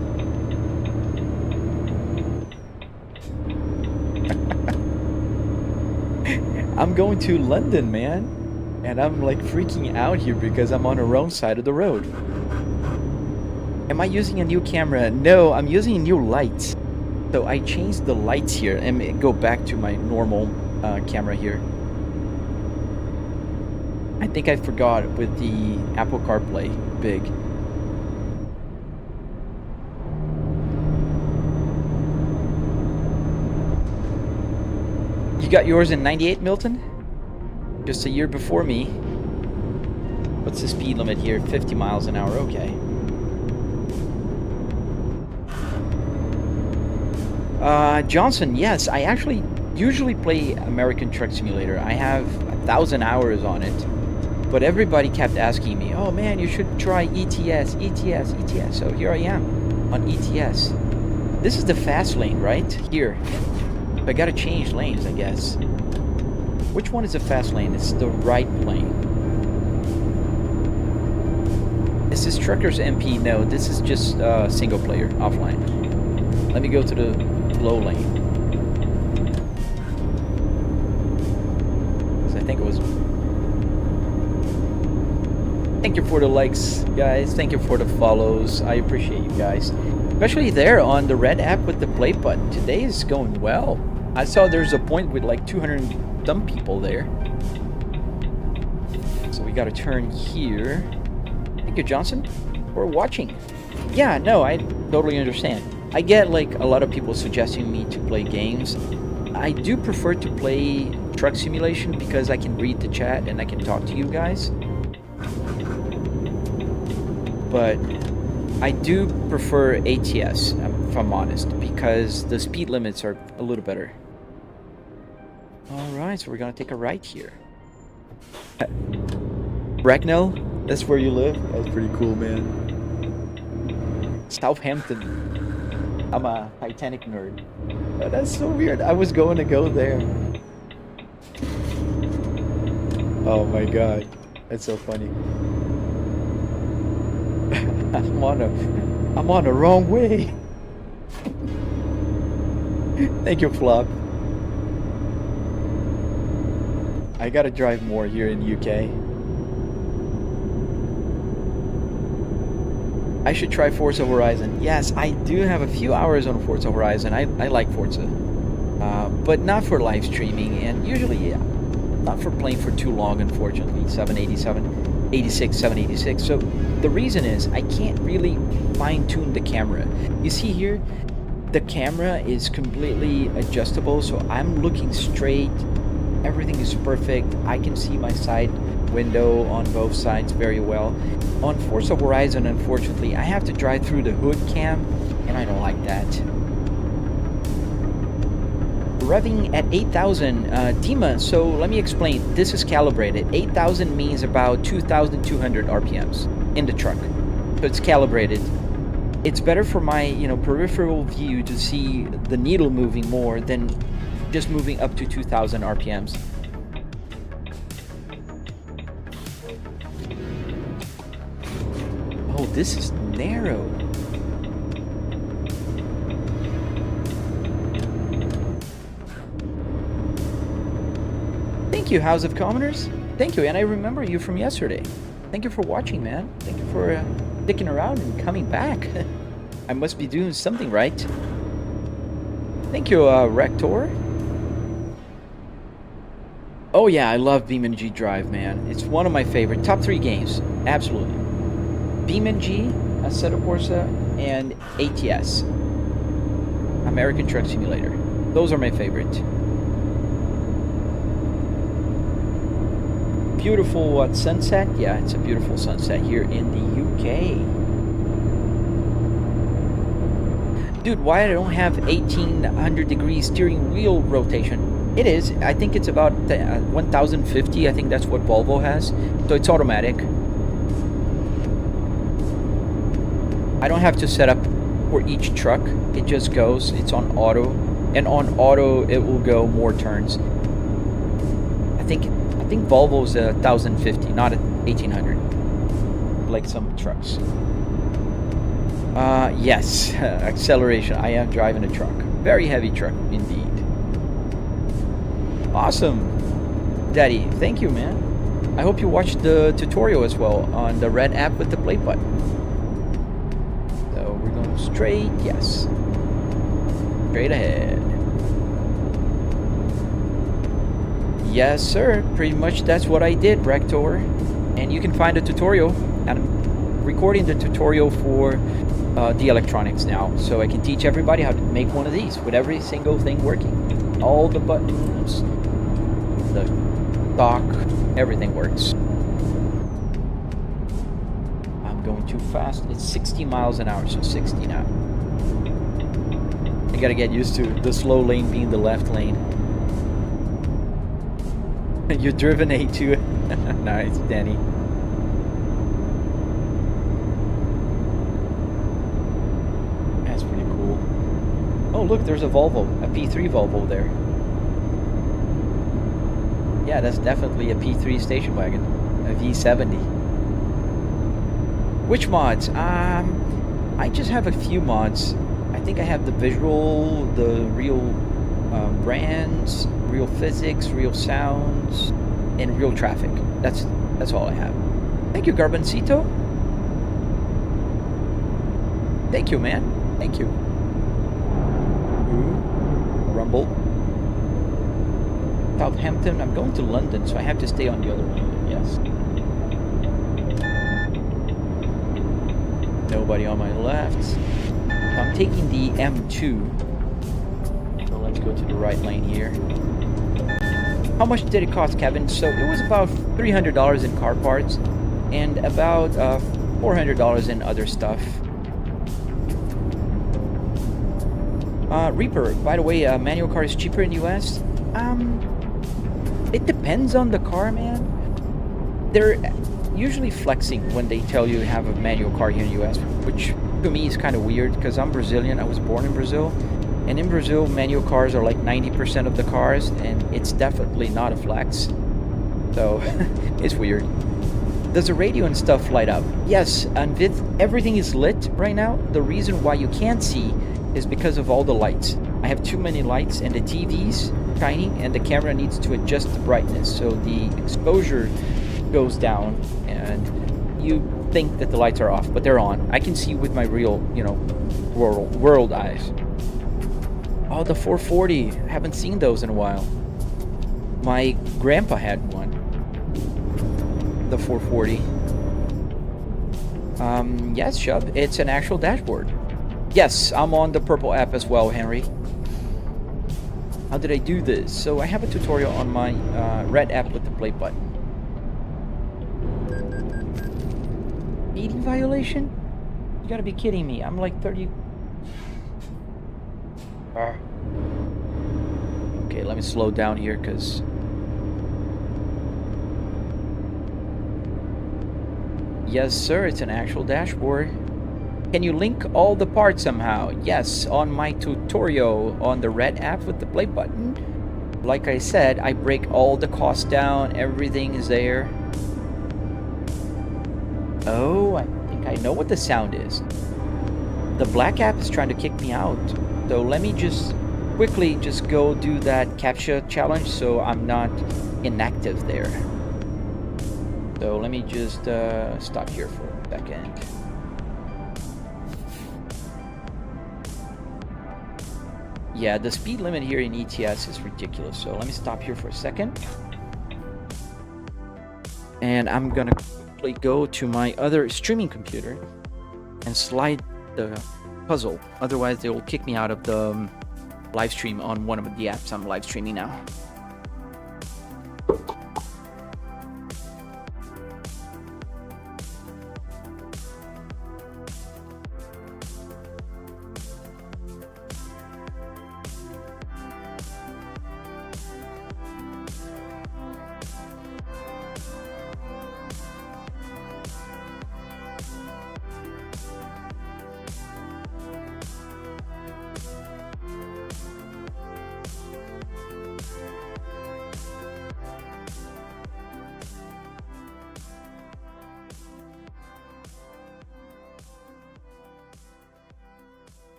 I'm going to London, man. And I'm like freaking out here because I'm on the wrong side of the road. Am I using a new camera? No, I'm using new lights. So I changed the lights here and go back to my normal camera here. I think I forgot with the Apple CarPlay big. You got yours in 98, Milton? Just a year before me. What's the speed limit here? 50 miles an hour, okay. Johnson, yes, I actually usually play American Truck Simulator. I have 1,000 hours on it. But everybody kept asking me, oh man, you should try ETS, ETS, ETS. So here I am on ETS. This is the fast lane, right? Here. I gotta change lanes, I guess. Which one is the fast lane? It's the right lane. Is this Truckers MP? No, this is just single player, offline. Let me go to the low lane. I think it was... Thank you for the likes, guys. Thank you for the follows. I appreciate you guys. Especially there on the red app with the play button. Today is going well. I saw there's a point with like 200 and some people there. So we got to turn here. Thank you, Johnson, for watching. Yeah, no, I totally understand. I get like a lot of people suggesting me to play games. I do prefer to play Truck Simulation because I can read the chat and I can talk to you guys. But I do prefer ATS, if I'm honest, because the speed limits are a little better. Alright, so we're gonna take a right here. Bracknell, that's where you live? That's pretty cool, man. Southampton. I'm a Titanic nerd. Oh, that's so weird. I was going to go there. Oh my god. That's so funny. I'm on the wrong way. Thank you, Flop. I gotta drive more here in UK. I should try Forza Horizon. Yes, I do have a few hours on Forza Horizon. I like Forza. But not for live streaming, and usually, yeah, not for playing for too long, unfortunately. 787, 86, 786. So the reason is I can't really fine-tune the camera. You see here, the camera is completely adjustable, so I'm looking straight. Everything is perfect. I can see my side window on both sides very well. On Forza Horizon, unfortunately, I have to drive through the hood cam, and I don't like that. Revving at 8,000, Dima, so let me explain. This is calibrated. 8,000 means about 2,200 RPMs in the truck. So it's calibrated. It's better for my, peripheral view to see the needle moving more than just moving up to 2,000 RPMs. Oh, this is narrow. Thank you, House of Commoners. Thank you, and I remember you from yesterday. Thank you for watching, man. Thank you for sticking around and coming back. I must be doing something right. Thank you, Rector. Oh yeah, I love BeamNG Drive, man. It's one of my favorite. Top 3 games. Absolutely. BeamNG, Assetto Corsa, and ATS. American Truck Simulator. Those are my favorite. Beautiful sunset. Yeah, it's a beautiful sunset here in the UK. Dude, why I don't have 1800 degree steering wheel rotation? It is. I think it's about 1050. I think that's what Volvo has. So it's automatic. I don't have to set up for each truck. It just goes. It's on auto. And on auto, it will go more turns. I think Volvo's 1050, not 1800. Like some trucks. Yes. Acceleration. I am driving a truck. Very heavy truck, indeed. Awesome, Daddy. Thank you, man. I hope you watched the tutorial as well on the red app with the play button. So we're going straight. Yes. Straight ahead. Yes, sir. Pretty much that's what I did, Rector. And you can find a tutorial. And I'm recording the tutorial for the electronics now. So I can teach everybody how to make one of these with every single thing working. All the buttons, the dock, everything works. I'm going too fast. It's 60 miles an hour, so 60 now. I gotta get used to the slow lane being the left lane. You're driven A2. Nice, Danny. That's pretty cool. Oh, look, there's a Volvo, a P3 Volvo there. Yeah, that's definitely a P3 station wagon, a V70. Which mods? I just have a few mods. I think I have the visual, the real brands, real physics, real sounds, and real traffic. That's all I have. Thank you, Garbancito. Thank you, man. Thank you. Ooh, rumble. Southampton. I'm going to London, so I have to stay on the other lane. Yes. Nobody on my left. So I'm taking the M2. So let's go to the right lane here. How much did it cost, Kevin? So it was about $300 in car parts and about $400 in other stuff. Reaper, by the way, manual car is cheaper in US. It depends on the car, man. They're usually flexing when they tell you have a manual car here in the US, which to me is kind of weird because I'm Brazilian. I was born in Brazil. And in Brazil, manual cars are like 90% of the cars, and it's definitely not a flex. So, it's weird. Does the radio and stuff light up? Yes, and everything is lit right now. The reason why you can't see is because of all the lights. I have too many lights, and the TV's shining, and the camera needs to adjust the brightness. So the exposure goes down, and you think that the lights are off, but they're on. I can see with my real, world eyes. Oh, the 440. I haven't seen those in a while. My grandpa had one. The 440. Yes, Shub. It's an actual dashboard. Yes, I'm on the purple app as well, Henry. How did I do this? So I have a tutorial on my red app with the play button. Speeding violation? You gotta be kidding me. I'm like 30... Okay, let me slow down here because yes, sir, it's an actual dashboard. Can you link all the parts somehow? Yes, on my tutorial on the red app with the play button. Like I said, I break all the costs down, everything is there. Oh, I think I know what the sound is. The black app is trying to kick me out. So let me just quickly go do that CAPTCHA challenge so I'm not inactive there. So let me just stop here for a second. Yeah, the speed limit here in ETS is ridiculous. So let me stop here for a second. And I'm gonna quickly go to my other streaming computer and slide the puzzle. Otherwise, they will kick me out of the live stream on one of the apps I'm live streaming now.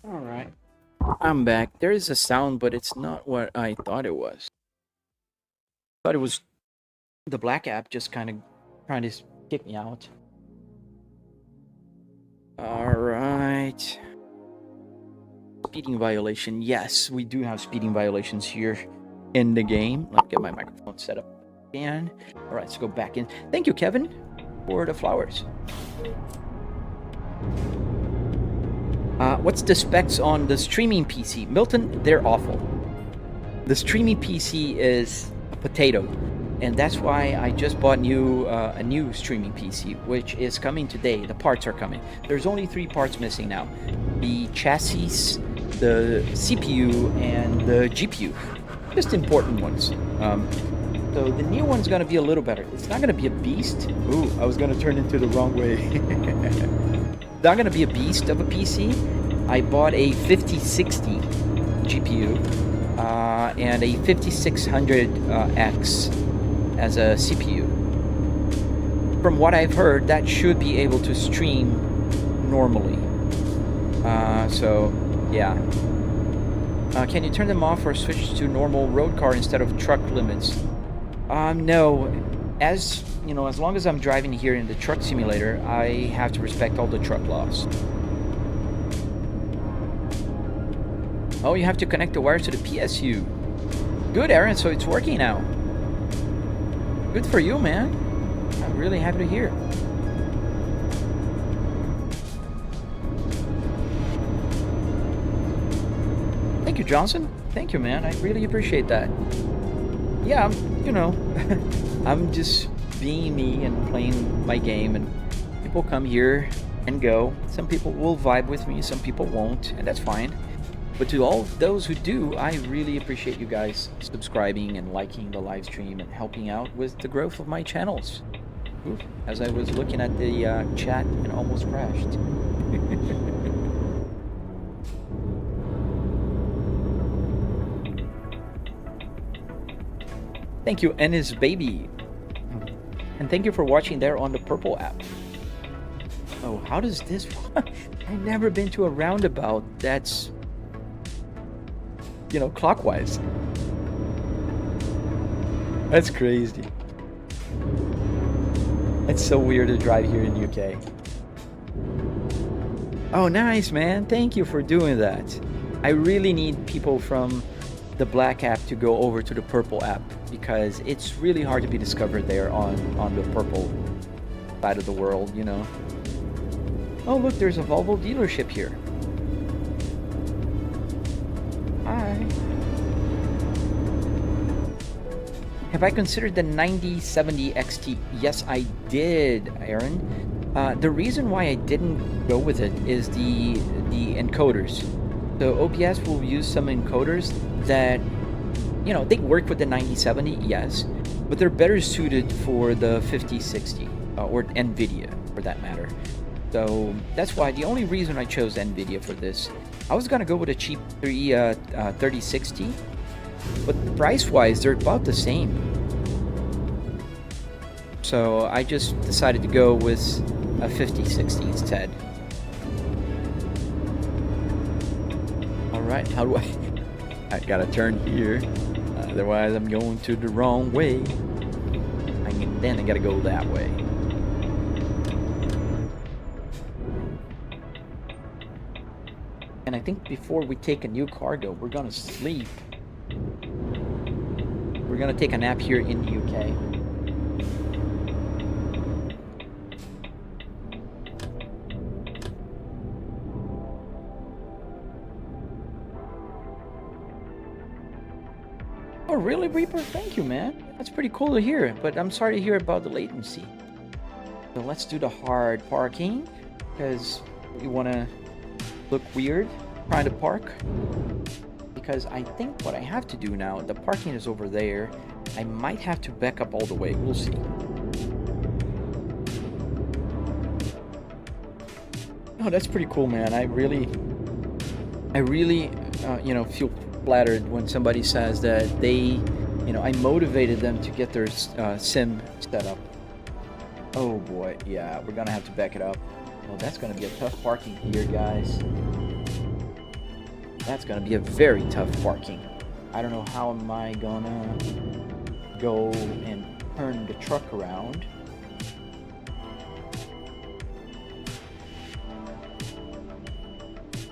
All right, I'm back. There is a sound, but it's not what I thought it was. I thought it was the black app just kind of trying to kick me out. All right. Speeding violation. Yes, we do have speeding violations here in the game. Let me get my microphone set up again. All right, let's go back in. Thank you, Kevin, for the flowers. What's the specs on the streaming PC? Milton, they're awful. The streaming PC is a potato, and that's why I just bought a new streaming PC, which is coming today. The parts are coming. There's only 3 parts missing now. The chassis, the CPU, and the GPU. Just important ones. So the new one's gonna be a little better. It's not gonna be a beast. Ooh, I was gonna turn into the wrong way. Not gonna be a beast of a PC. I bought a 5060 GPU and a 5600X as a CPU. From what I've heard, that should be able to stream normally. So yeah. Can you turn them off or switch to normal road car instead of truck limits? No. As you know, as long as I'm driving here in the truck simulator, I have to respect all the truck laws. Oh, you have to connect the wires to the PSU. Good, Aaron, so it's working now. Good for you, man. I'm really happy to hear. Thank you, Johnson. Thank you, man. I really appreciate that. Yeah, you know, I'm just being me and playing my game, and people come here and go. Some people will vibe with me, some people won't, and that's fine. But to all those who do, I really appreciate you guys subscribing and liking the live stream and helping out with the growth of my channels. Oof, as I was looking at the chat and almost crashed. Thank you, Ennis Baby. And thank you for watching there on the purple app. Oh, how does this work? I've never been to a roundabout that's, you know, clockwise. That's crazy. It's so weird to drive here in UK. Oh, nice, man. Thank you for doing that. I really need people from the black app to go over to the purple app because it's really hard to be discovered there on the purple side of the world, you know. Oh, look, there's a Volvo dealership here. Hi. Have I considered the 9070 XT? Yes, I did, Aaron. The reason why I didn't go with it is the encoders. So OBS will use some encoders that, you know, they work with the 9070, yes, but they're better suited for the 5060 or NVIDIA for that matter. So that's why the only reason I chose NVIDIA for this. I was gonna go with a cheap 3060, but price-wise, they're about the same. So I just decided to go with a 5060 instead. All right, how do I gotta turn here. Otherwise, I'm going to the wrong way. And then I gotta go that way. And I think before we take a new cargo, we're gonna sleep. We're gonna take a nap here in the UK. Oh, really, Reaper? Thank you, man. That's pretty cool to hear, but I'm sorry to hear about the latency. So let's do the hard parking, because we want to look weird trying to park. Because I think what I have to do now, the parking is over there. I might have to back up all the way. We'll see. Oh, that's pretty cool, man. I really, you know, feel flattered when somebody says that they, you know, I motivated them to get their sim set up. Oh boy, yeah, we're gonna have to back it up. Well, that's gonna be a tough parking here, guys. That's gonna be a very tough parking. I don't know how am I gonna go and turn the truck around.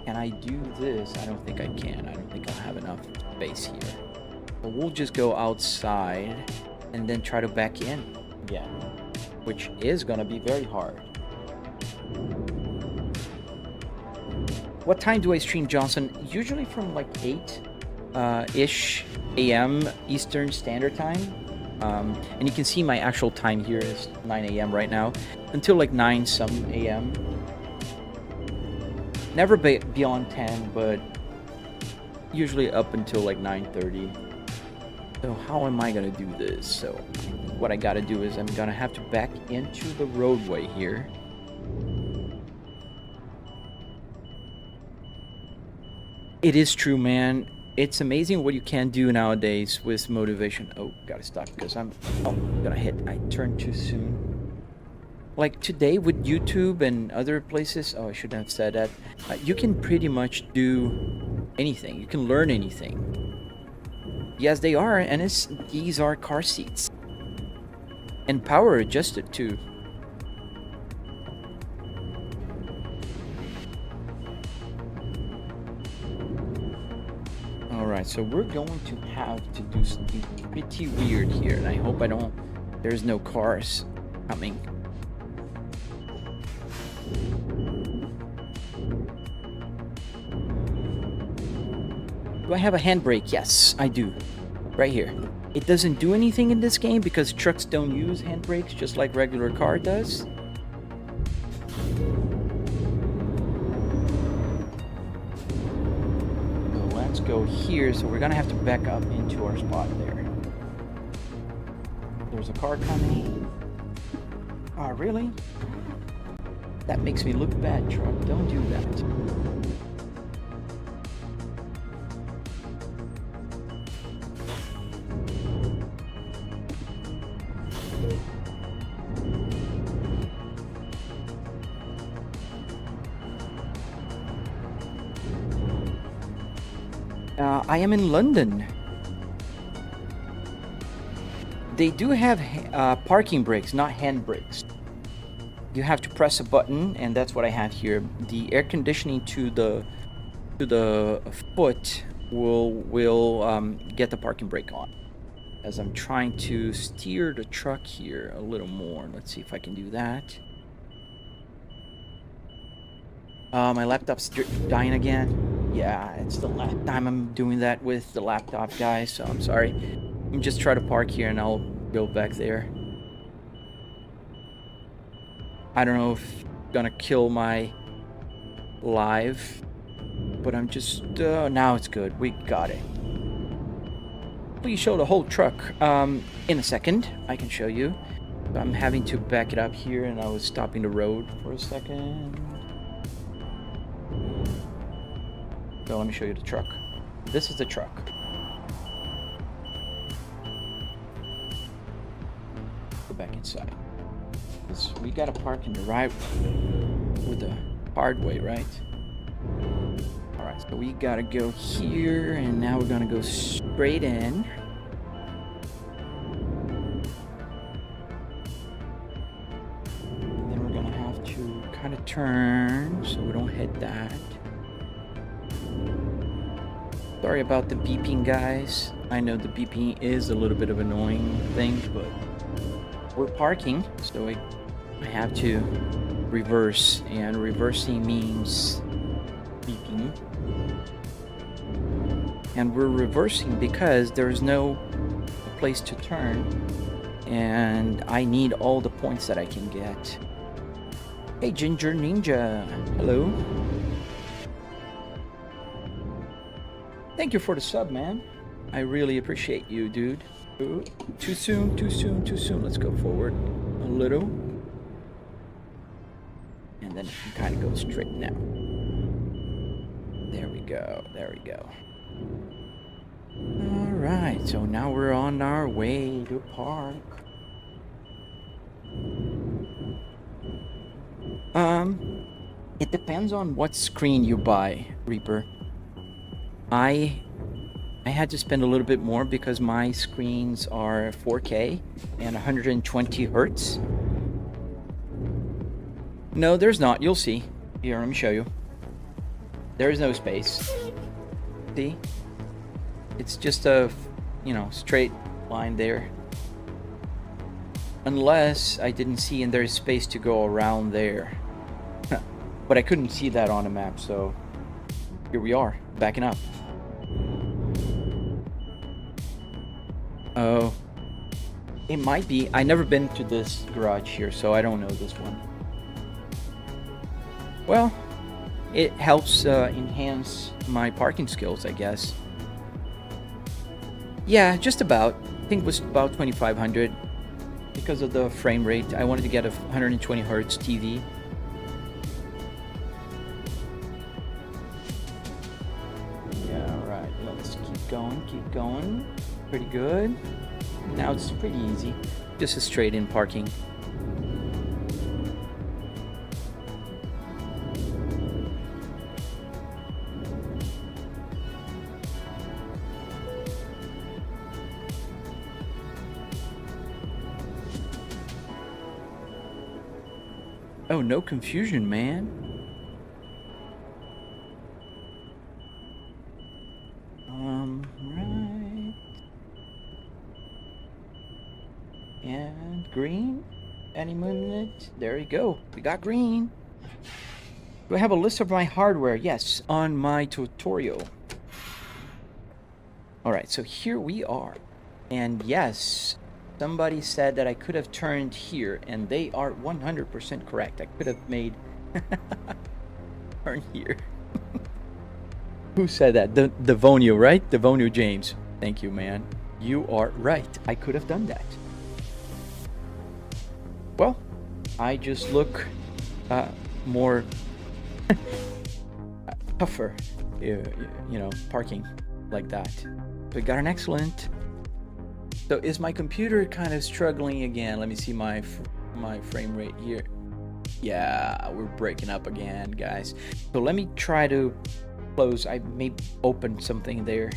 Can I do this? I don't think I can. I don't think I'll have enough space here. But we'll just go outside and then try to back in again, which is gonna be very hard. What time do I stream, Johnson? Usually from like 8-ish a.m. Eastern Standard Time. And you can see my actual time here is 9 a.m. right now. Until like 9 some a.m. Never beyond 10, but usually up until like 9:30. So how am I gonna do this? So what I gotta do is I'm gonna have to back into the roadway here. It is true, man. It's amazing what you can do nowadays with motivation. Oh, gotta stop because I'm gonna hit. I turned too soon. Like today with YouTube and other places, oh, I shouldn't have said that. You can pretty much do anything. You can learn anything. Yes, they are, and these are car seats. And power adjusted too. Alright, so we're going to have to do something pretty weird here, and I hope there's no cars coming. Do I have a handbrake? Yes, I do. Right here. It doesn't do anything in this game because trucks don't use handbrakes just like regular car does. So let's go here. So we're gonna have to back up into our spot there. There's a car coming. Oh, really? That makes me look bad, truck. Don't do that. I am in London. They do have parking brakes, not hand brakes. You have to press a button, and that's what I have here. The air conditioning to the foot will get the parking brake on. As I'm trying to steer the truck here a little more. Let's see if I can do that. My laptop's dying again. Yeah, it's the last time I'm doing that with the laptop, guys, so I'm sorry. I'm just trying to park here and I'll go back there. I don't know if it's gonna kill my live, but I'm just, now it's good. We got it. Please show the whole truck. In a second, I can show you. I'm having to back it up here and I was stopping the road for a second. So let me show you the truck. This is the truck. Go back inside. We gotta park in the right with the hard way, right? Alright, so we gotta go here and now we're gonna go straight in. trying to turn so we don't hit that. Sorry about the beeping, guys. I know the beeping is a little bit of an annoying thing, but we're parking, so I have to reverse, and reversing means beeping. And we're reversing because there's no place to turn, and I need all the points that I can get. Hey, Ginger Ninja. Hello. Thank you for the sub, man. I really appreciate you, dude. Ooh, too soon, too soon, too soon. Let's go forward a little. And then it can kind of go straight now. There we go, there we go. Alright, so now we're on our way to park. It depends on what screen you buy, Reaper. I had to spend a little bit more because my screens are 4K and 120 hertz. No, there's not. You'll see. Here, let me show you. There is no space. See? It's just a, straight line there. Unless I didn't see and there's space to go around there. But I couldn't see that on the map, so here we are, backing up. Oh, it might be. I never been to this garage here, so I don't know this one. Well, it helps enhance my parking skills, I guess. Yeah, just about. I think it was about 2500 because of the frame rate. I wanted to get a 120 hertz TV. Yeah, right. Let's keep going, keep going. Pretty good. Now it's pretty easy. Just a straight in parking. Oh, no confusion, man. Right. And green. Any minute. There you go. We got green. Do I have a list of my hardware? Yes, on my tutorial. Alright, so here we are. And yes, somebody said that I could have turned here, and they are 100% correct. I could have made turn here. Who said that? Devonio, right? Devonio James. Thank you, man. You are right. I could have done that. Well, I just look more tougher, parking like that. We got an excellent. So is my computer kind of struggling again? Let me see my frame rate here. Yeah, we're breaking up again, guys. So let me try to close. I may open something there.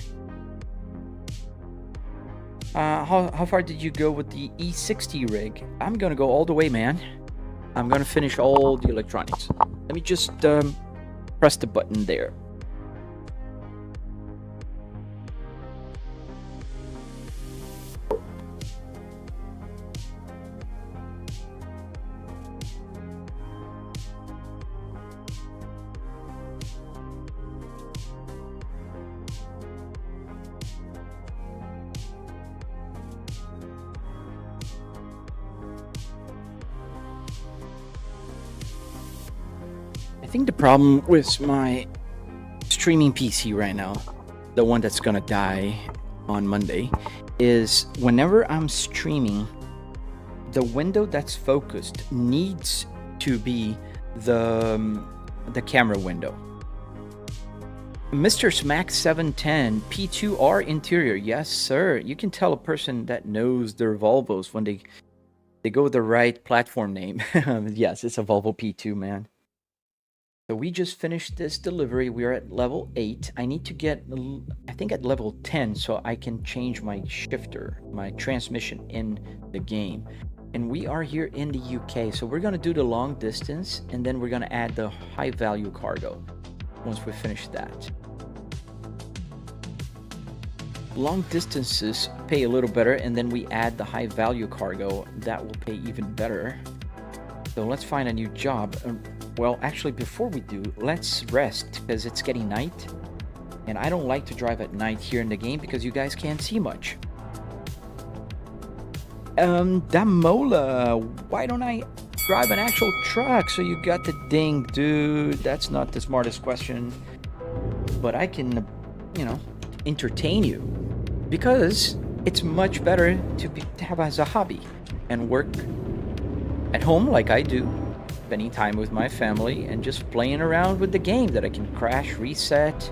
How far did you go with the E60 rig? I'm gonna go all the way, man. I'm gonna finish all the electronics. Let me just press the button there. I think the problem with my streaming PC right now, the one that's gonna die on Monday, is whenever I'm streaming, the window that's focused needs to be the camera window. Mr. Smack 710 P2R interior. Yes, sir. You can tell a person that knows their Volvos when they go with the right platform name. Yes, it's a Volvo P2, man. So we just finished this delivery. We are at level 8. I need to get, I think, at level 10 so I can change my shifter, my transmission in the game. And we are here in the UK, so we're gonna do the long distance, and then we're gonna add the high value cargo once we finish that. Long distances pay a little better, and then we add the high value cargo. That will pay even better. So let's find a new job. Well, actually, before we do, let's rest because it's getting night. And I don't like to drive at night here in the game because you guys can't see much. Damola, why don't I drive an actual truck? So you got the ding, dude. That's not the smartest question. But I can, you know, entertain you. Because it's much better to have as a hobby and work at home like I do, spending time with my family and just playing around with the game that I can crash, reset,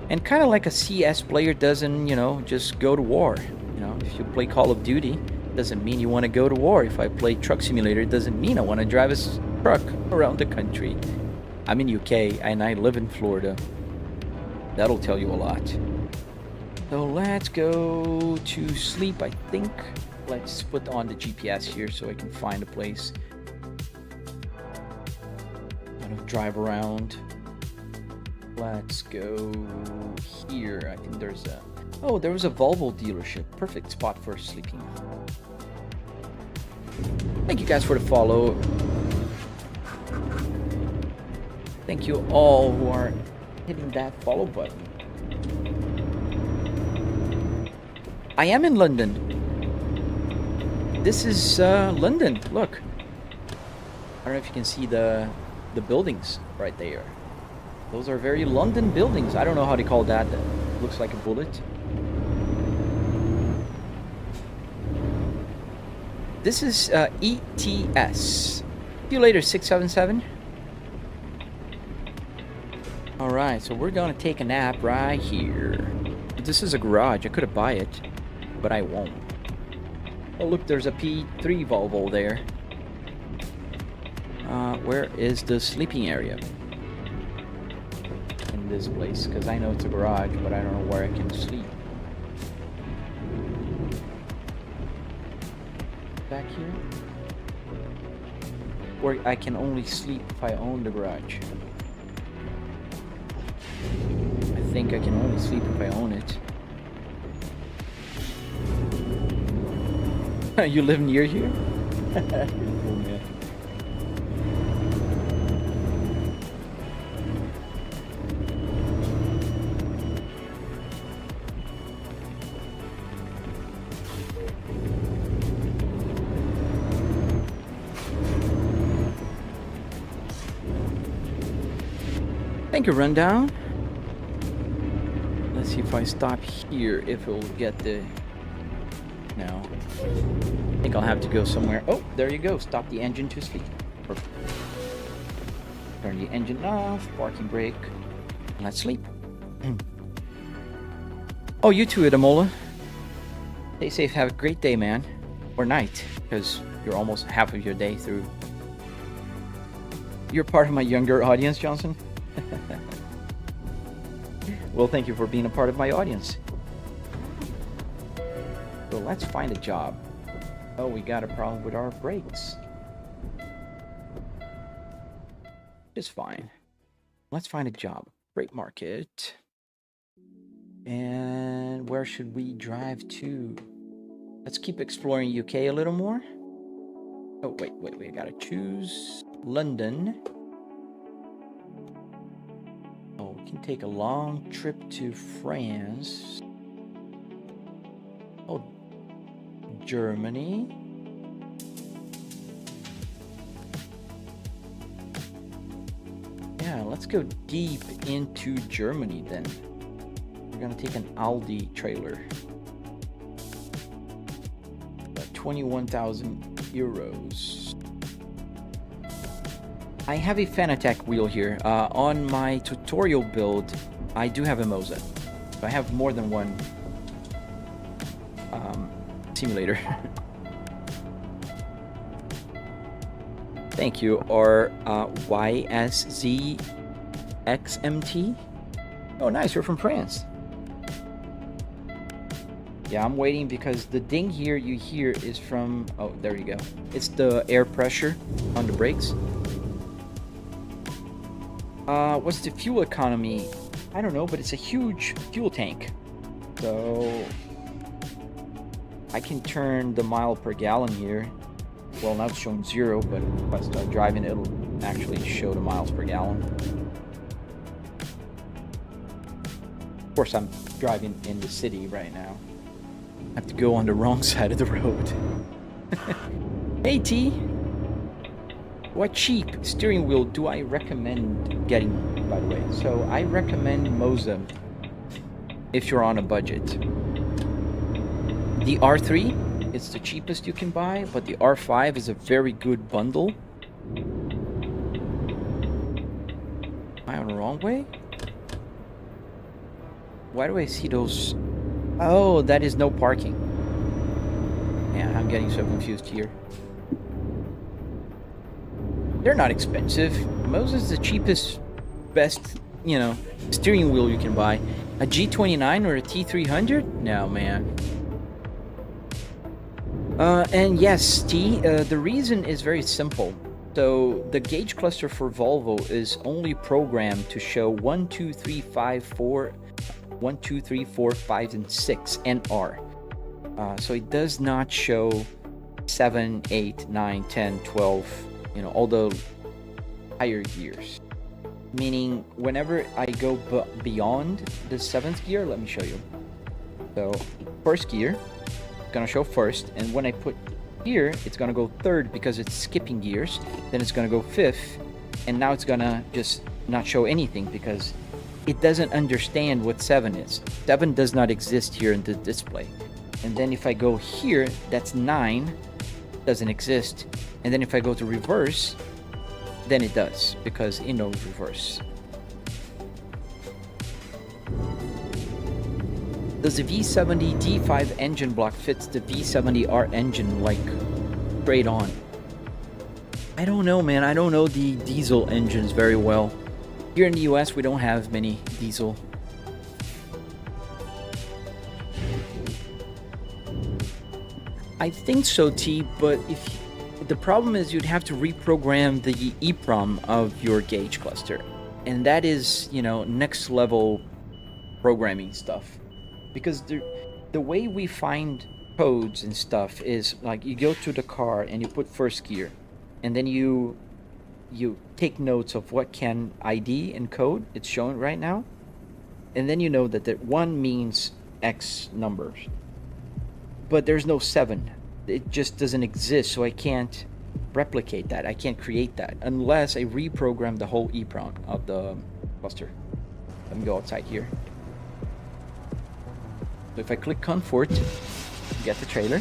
and kind of like a CS player doesn't, you know, just go to war. You know, if you play Call of Duty, doesn't mean you want to go to war. If I play Truck Simulator, it doesn't mean I want to drive a truck around the country. I'm in UK and I live in Florida. That'll tell you a lot. So let's go to sleep, I think. Let's put on the GPS here so I can find a place. I'm gonna drive around. Let's go here. I think there's a... Oh, there was a Volvo dealership. Perfect spot for sleeping. Thank you guys for the follow. Thank you all who are hitting that follow button. I am in London. This is London. Look. I don't know if you can see the buildings right there. Those are very London buildings. I don't know how they call that. That looks like a bullet. This is ETS. See you later, 677. Alright, so we're gonna take a nap right here. This is a garage. I could have bought it, but I won't. Oh, look, there's a P3 Volvo there. Where is the sleeping area? In this place, because I know it's a garage, but I don't know where I can sleep. Back here? Or I can only sleep if I own the garage. I think I can only sleep if I own it. You live near here? You're cool, man. Thank you, Rundown. Let's see if I stop here, if it will get the... No. I think I'll have to go somewhere. Oh, there you go. Stop the engine to sleep. Perfect. Turn the engine off. Parking brake. Let's sleep. Oh, you too, Idamola. Stay safe. Have a great day, man. Or night, because you're almost half of your day through. You're part of my younger audience, Johnson. Well, thank you for being a part of my audience. So let's find a job. Oh, we got a problem with our brakes. It's fine. Let's find a job. Brake market. And where should we drive to? Let's keep exploring UK a little more. Oh, wait. I gotta choose London. Oh, we can take a long trip to France. Oh, Germany. Yeah, let's go deep into Germany then. We're gonna take an Aldi trailer. About 21,000 euros. I have a Fanatec wheel here. On my tutorial build, I do have a Moza. So I have more than one simulator. Thank you. Or YSZXMT. Oh, nice. You're from France. Yeah, I'm waiting because the ding here you hear is from... Oh, there you go. It's the air pressure on the brakes. What's the fuel economy? I don't know, but it's a huge fuel tank. So I can turn the mile per gallon here. Well, now it's showing 0, but if I start driving, it'll actually show the miles per gallon. Of course, I'm driving in the city right now. I have to go on the wrong side of the road. Hey, T! What cheap steering wheel do I recommend getting, by the way? So, I recommend Moza if you're on a budget. The R3 is the cheapest you can buy, but the R5 is a very good bundle. Am I on the wrong way? Why do I see those? Oh, that is no parking. Yeah, I'm getting so confused here. They're not expensive. Moza is the cheapest, best, steering wheel you can buy. A G29 or a T300? No, man. And yes, T, the reason is very simple. So the gauge cluster for Volvo is only programmed to show 1, 2, 3, 5, 4, 1, 2, 3, 4, 5, and 6, and R. So it does not show 7, 8, 9, 10, 12, all the higher gears. Meaning, whenever I go beyond the 7th gear, let me show you. So, first gear, it's gonna show first, and when I put here, it's gonna go 3rd because it's skipping gears. Then it's gonna go 5th, and now it's gonna just not show anything because it doesn't understand what 7 is. 7 does not exist here in the display. And then if I go here, that's 9, doesn't exist. And then if I go to reverse, then it does, because it knows reverse. Does the V70 D5 engine block fits the V70R engine like straight on? I don't know, man. I don't know the diesel engines very well. Here in the US, we don't have many diesel. I think so, T, but the problem is you'd have to reprogram the EEPROM of your gauge cluster. And that is, next level programming stuff. Because the way we find codes and stuff is like you go to the car and you put first gear. And then you take notes of what can ID and code it's showing right now. And then you know that 1 means X numbers. But there's no 7. It just doesn't exist, so I can't replicate that. I can't create that unless I reprogram the whole EEPROM of the cluster. Let me go outside here. So if I click Comfort, get the trailer.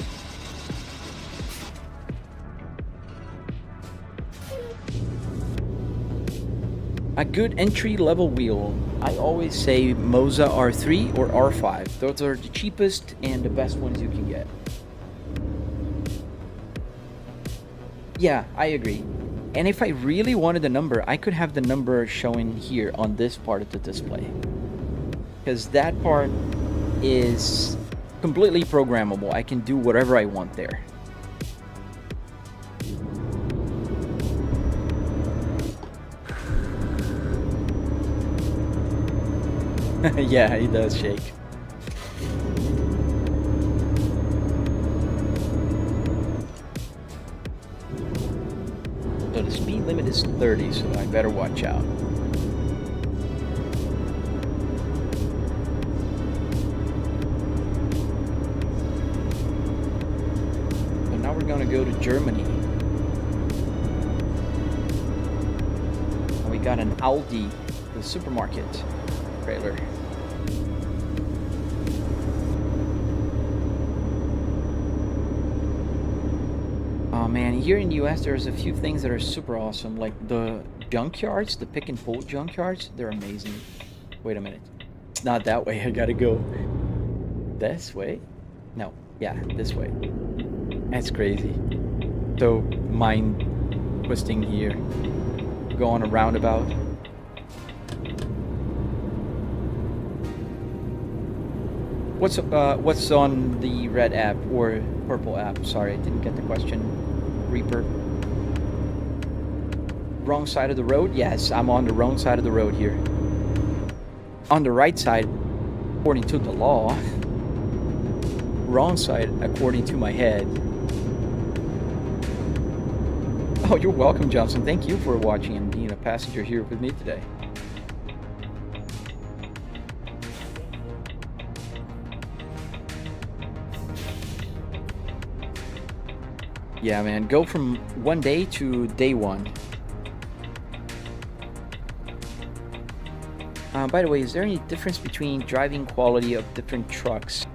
A good entry-level wheel. I always say Moza R3 or R5. Those are the cheapest and the best ones you can get. Yeah, I agree. And if I really wanted the number, I could have the number showing here on this part of the display. Because that part is completely programmable. I can do whatever I want there. Yeah, he does shake. So the speed limit is 30, so I better watch out. So now we're gonna go to Germany. And we got an Aldi, the supermarket trailer. Oh man, here in the US there's a few things that are super awesome, like the junkyards, the pick and pull junkyards. They're amazing. Wait a minute. It's not that way. I gotta go this way. No, yeah, this way. That's crazy. So mind twisting here. Go on a roundabout. What's on the red app or purple app? Sorry, I didn't get the question. Reaper. Wrong side of the road? Yes, I'm on the wrong side of the road here. On the right side, according to the law. Wrong side, according to my head. Oh, you're welcome, Johnson. Thank you for watching and being a passenger here with me today. Yeah, man, go from one day to day one. By the way, is there any difference between driving quality of different trucks?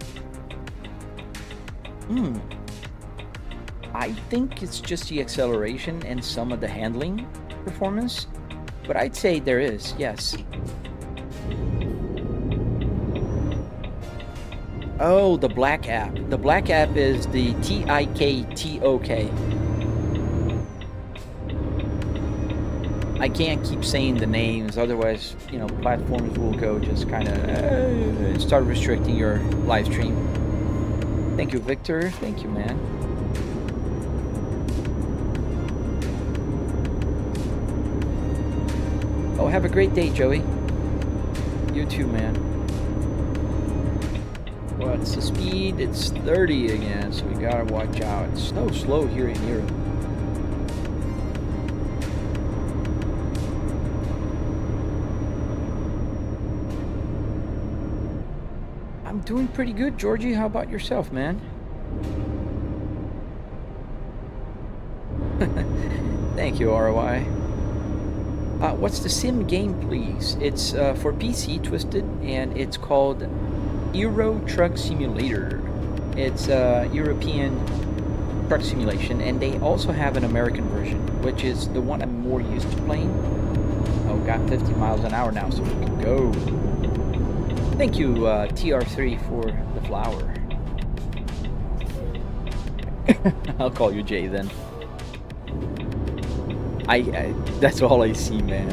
I think it's just the acceleration and some of the handling performance, but I'd say there is, yes. Oh, the black app. The black app is the TIKTOK. I can't keep saying the names, otherwise, you know, platforms will go just kind of start restricting your live stream. Thank you, Victor. Thank you, man. Oh, have a great day, Joey. You too, man. What's the speed? It's 30 again, so we gotta watch out. It's so slow here in Europe. I'm doing pretty good, Georgie. How about yourself, man? Thank you, ROI. What's the sim game, please? It's for PC, Twisted, and it's called Euro Truck Simulator. It's a European truck simulation, and they also have an American version, which is the one I'm more used to playing. Oh, got 50 miles an hour now, so we can go. Thank you, TR3, for the flower. I'll call you Jay then. I that's all I see, man.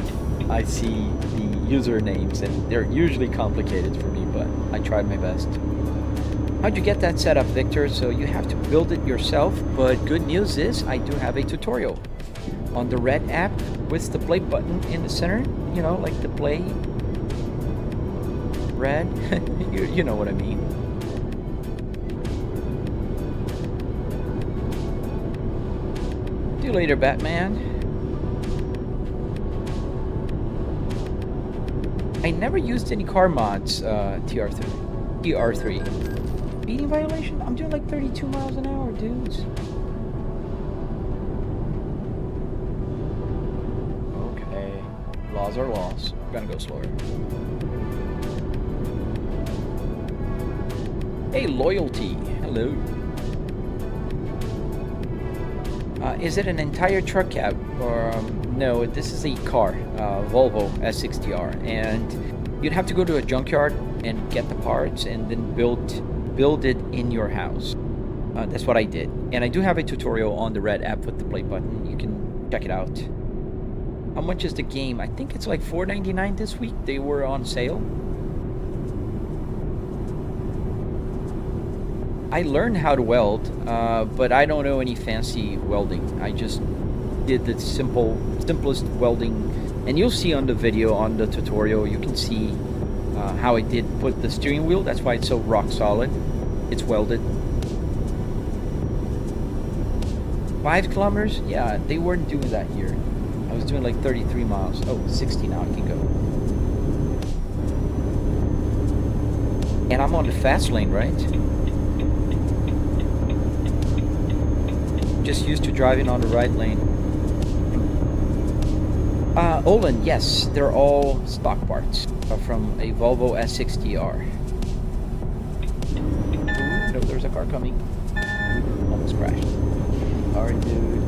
I see the usernames, and they're usually complicated for me, but I tried my best. How'd you get that set up, Victor? So you have to build it yourself, but good news is I do have a tutorial on the red app with the play button in the center, you know, like the play red. you know what I mean. See you later, Batman. I never used any car mods, TR3. Speeding violation? I'm doing like 32 miles an hour, dudes. Okay. Laws are laws. Gonna go slower. Hey, Loyalty. Hello. Is it an entire truck cab? Or, no, this is a car, Volvo S60R. And you'd have to go to a junkyard and get the parts and then build it in your house. That's what I did. And I do have a tutorial on the red app with the play button. You can check it out. How much is the game? I think it's like $4.99 this week. They were on sale. I learned how to weld, but I don't know any fancy welding. I just did the simplest welding, and you'll see on the video, on the tutorial, you can see how I did put the steering wheel. That's why it's so rock solid. It's welded. 5 kilometers? Yeah, they weren't doing that here. I was doing like 33 miles. Oh, 60 now I can go. And I'm on the fast lane, right? Just used to driving on the right lane. Olin, yes, they're all stock parts from a Volvo S60R. Ooh, no, there's a car coming. Almost crashed. Sorry, dude.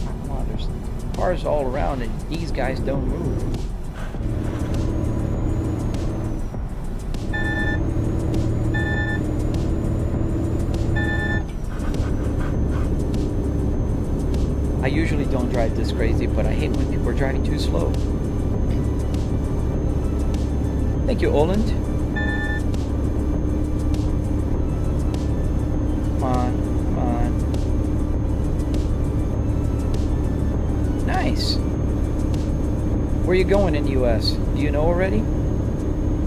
Come on, there's cars all around, and these guys don't move. I usually don't drive this crazy, but I hate when people are driving too slow. Thank you, Oland. Come on, come on. Nice. Where are you going in the US? Do you know already?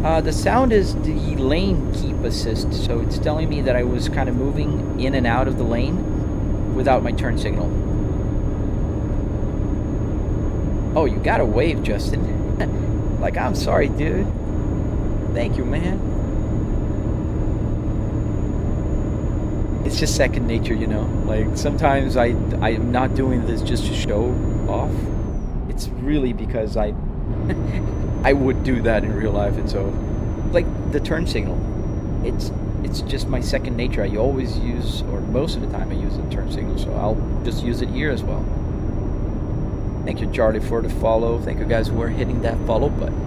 The sound is the lane keep assist, so it's telling me that I was kind of moving in and out of the lane without my turn signal. Oh, you got a wave, Justin. Like, I'm sorry, dude. Thank you, man. It's just second nature, you know? Like, sometimes I'm not doing this just to show off. It's really because I would do that in real life, and so, like, the turn signal, it's just my second nature. I always use, or most of the time I use the turn signal, so I'll just use it here as well. Thank you, Charlie, for the follow. Thank you guys who are hitting that follow button.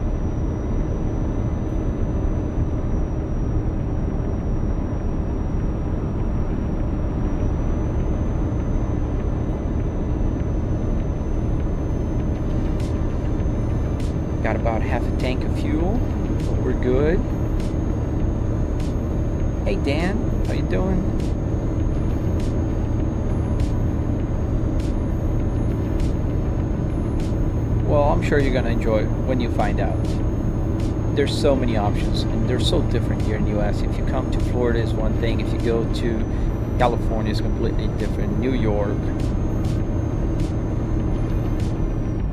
Got about half a tank of fuel, so we're good. Hey Dan, how you doing? Well, I'm sure you're gonna enjoy it when you find out. There's so many options, and they're so different here in the US. If you come to Florida, is one thing. If you go to California, it's completely different. New York.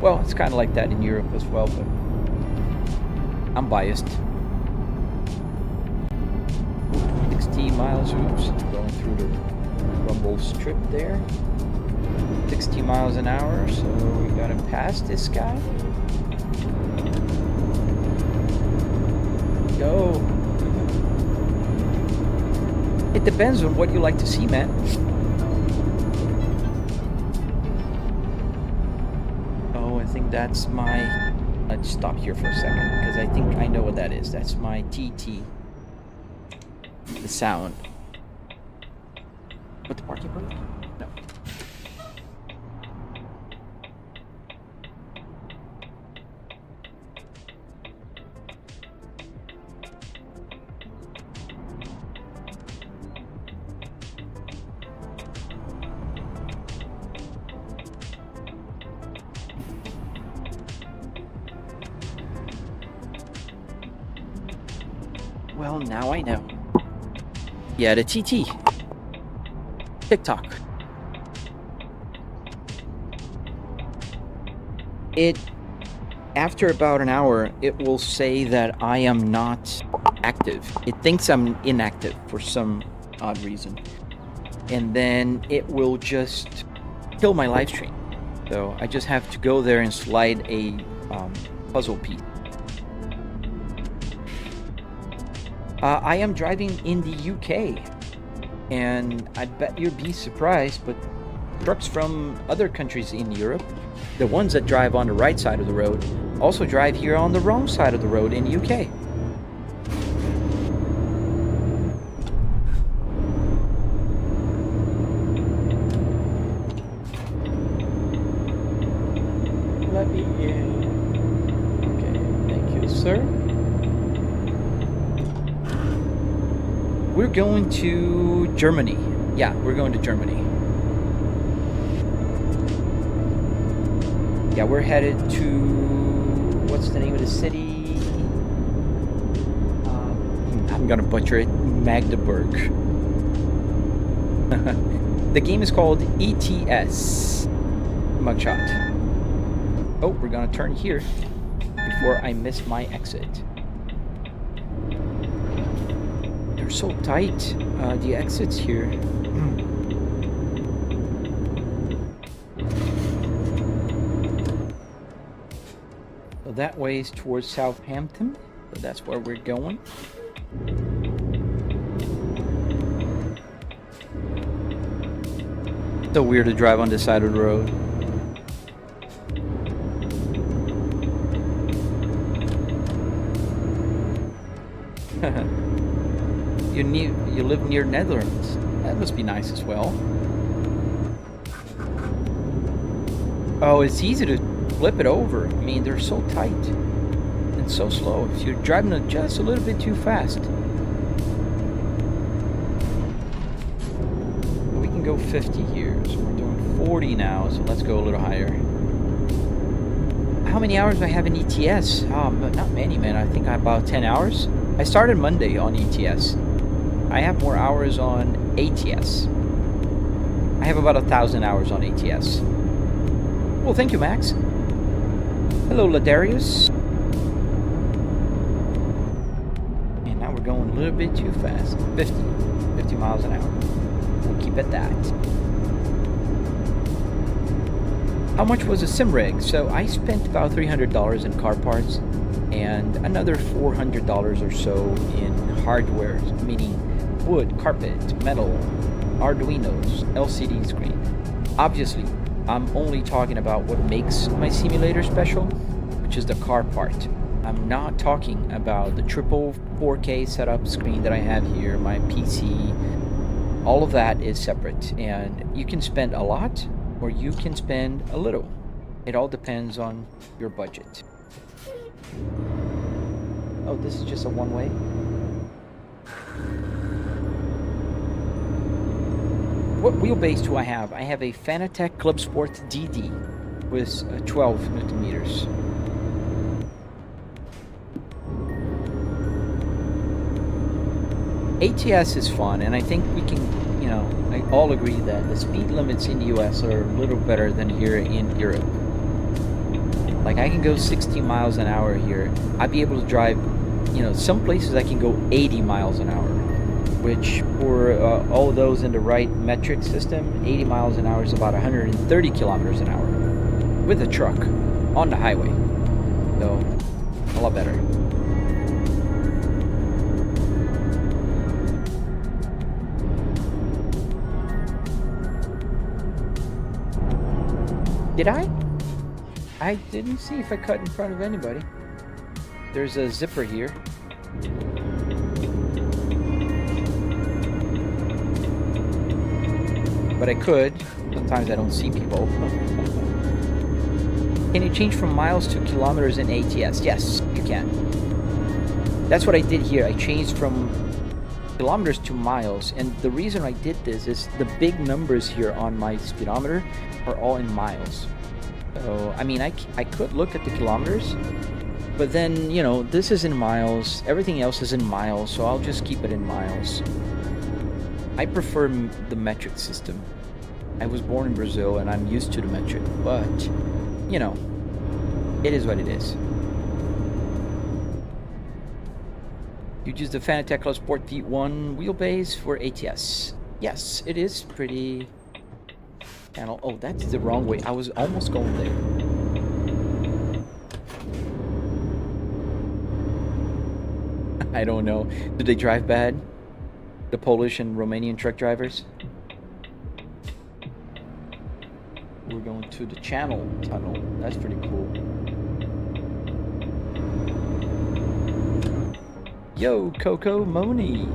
Well, it's kind of like that in Europe as well, but I'm biased. 16 miles, oops, going through the rumble strip there. 60 miles an hour, so we gotta pass this guy. Go. It depends on what you like to see, man. Oh, I think that's my... Let's stop here for a second, because I think I know what that is. That's my TT. The sound. What, the parking brake? No. Well, now I know. Yeah, the TT. TikTok. After about an hour, it will say that I am not active. It thinks I'm inactive for some odd reason. And then it will just kill my live stream. So I just have to go there and slide a puzzle piece. I am driving in the UK, and I bet you'd be surprised, but trucks from other countries in Europe, the ones that drive on the right side of the road, also drive here on the wrong side of the road in the UK. Let me in. Okay, thank you, sir. We're going to Germany. Yeah, we're going to Germany. Yeah, we're headed to... What's the name of the city? I'm gonna butcher it. Magdeburg. The game is called ETS. Mugshot. Oh, we're gonna turn here before I miss my exit. They're so tight, the exits here. So that way is towards Southampton, so that's where we're going. So weird to drive on this side of the road. You live near Netherlands. That must be nice as well. Oh, it's easy to flip it over. I mean, they're so tight. And it's so slow. If you're driving it just a little bit too fast. We can go 50 here, so we're doing 40 now, so let's go a little higher. How many hours do I have in ETS? Not many, man. I think about 10 hours. I started Monday on ETS. I have more hours on ATS. I have about 1,000 hours on ATS. Well, thank you, Max. Hello, Ladarius. And now we're going a little bit too fast. 50 miles an hour. We'll keep it that. How much was a sim rig? So I spent about $300 in car parts and another $400 or so in hardware, meaning wood, carpet, metal, Arduinos, LCD screen. Obviously, I'm only talking about what makes my simulator special, which is the car part. I'm not talking about the triple 4K setup screen that I have here, my PC. All of that is separate, and you can spend a lot or you can spend a little. It all depends on your budget. Oh, this is just a one-way? What wheelbase do I have? I have a Fanatec Club Sport DD with 12 Newton meters. ATS is fun, and I think we can, I all agree that the speed limits in the US are a little better than here in Europe. Like, I can go 60 miles an hour here. I'd be able to drive, some places I can go 80 miles an hour, which for all those in the right metric system, 80 miles an hour is about 130 kilometers an hour with a truck on the highway. So, a lot better. Did I? I didn't see if I cut in front of anybody. There's a zipper here. But I could. Sometimes I don't see people. Can you change from miles to kilometers in ATS? Yes, you can. That's what I did here. I changed from kilometers to miles. And the reason I did this is the big numbers here on my speedometer are all in miles. So, I mean, I could look at the kilometers, but then, this is in miles, everything else is in miles, so I'll just keep it in miles. I prefer the metric system. I was born in Brazil and I'm used to the metric, but, it is what it is. You use the Fanatec Club Sport V1 wheelbase for ATS. Yes, it is pretty... Oh, that's the wrong way. I was almost going there. I don't know. Do they drive bad? The Polish and Romanian truck drivers? We're going to the Channel Tunnel. That's pretty cool. Yo, Coco Moni.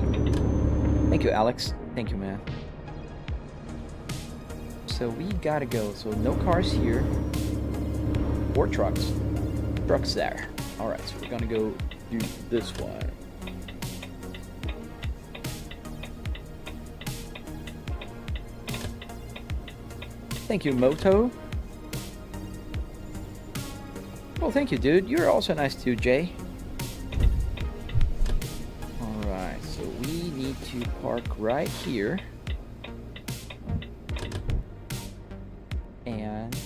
Thank you, Alex. Thank you, man. So we gotta go. So no cars here. Or trucks. Trucks there. Alright, so we're gonna go do this one. Thank you, Moto. Well, thank you, dude. You're also nice too, Jay. Alright, so we need to park right here. And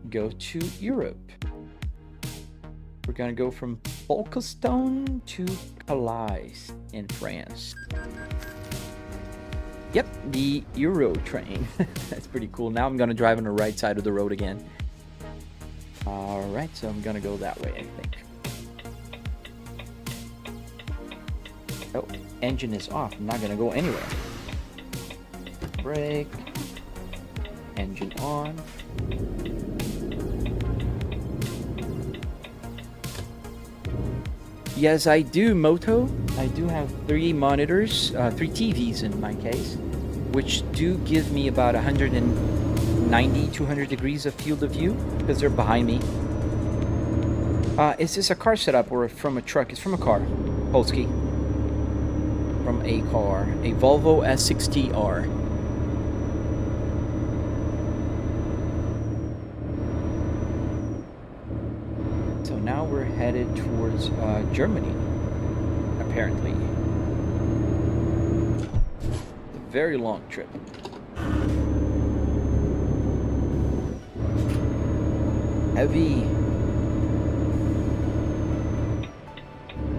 go to Europe. We're gonna go from Folkestone to Calais in France. Yep, the Euro train. That's pretty cool. Now I'm gonna drive on the right side of the road again. Alright, so I'm gonna go that way, I think. Oh, engine is off. I'm not gonna go anywhere. Brake. Engine on. Yes, I do, Moto. I do have 3 monitors, 3 TVs in my case, which do give me about 190, 200 degrees of field of view because they're behind me. Is this a car setup or from a truck? It's from a car. Polski. From a car. A Volvo S60R. So now we're headed towards Germany, apparently. A very long trip. Heavy.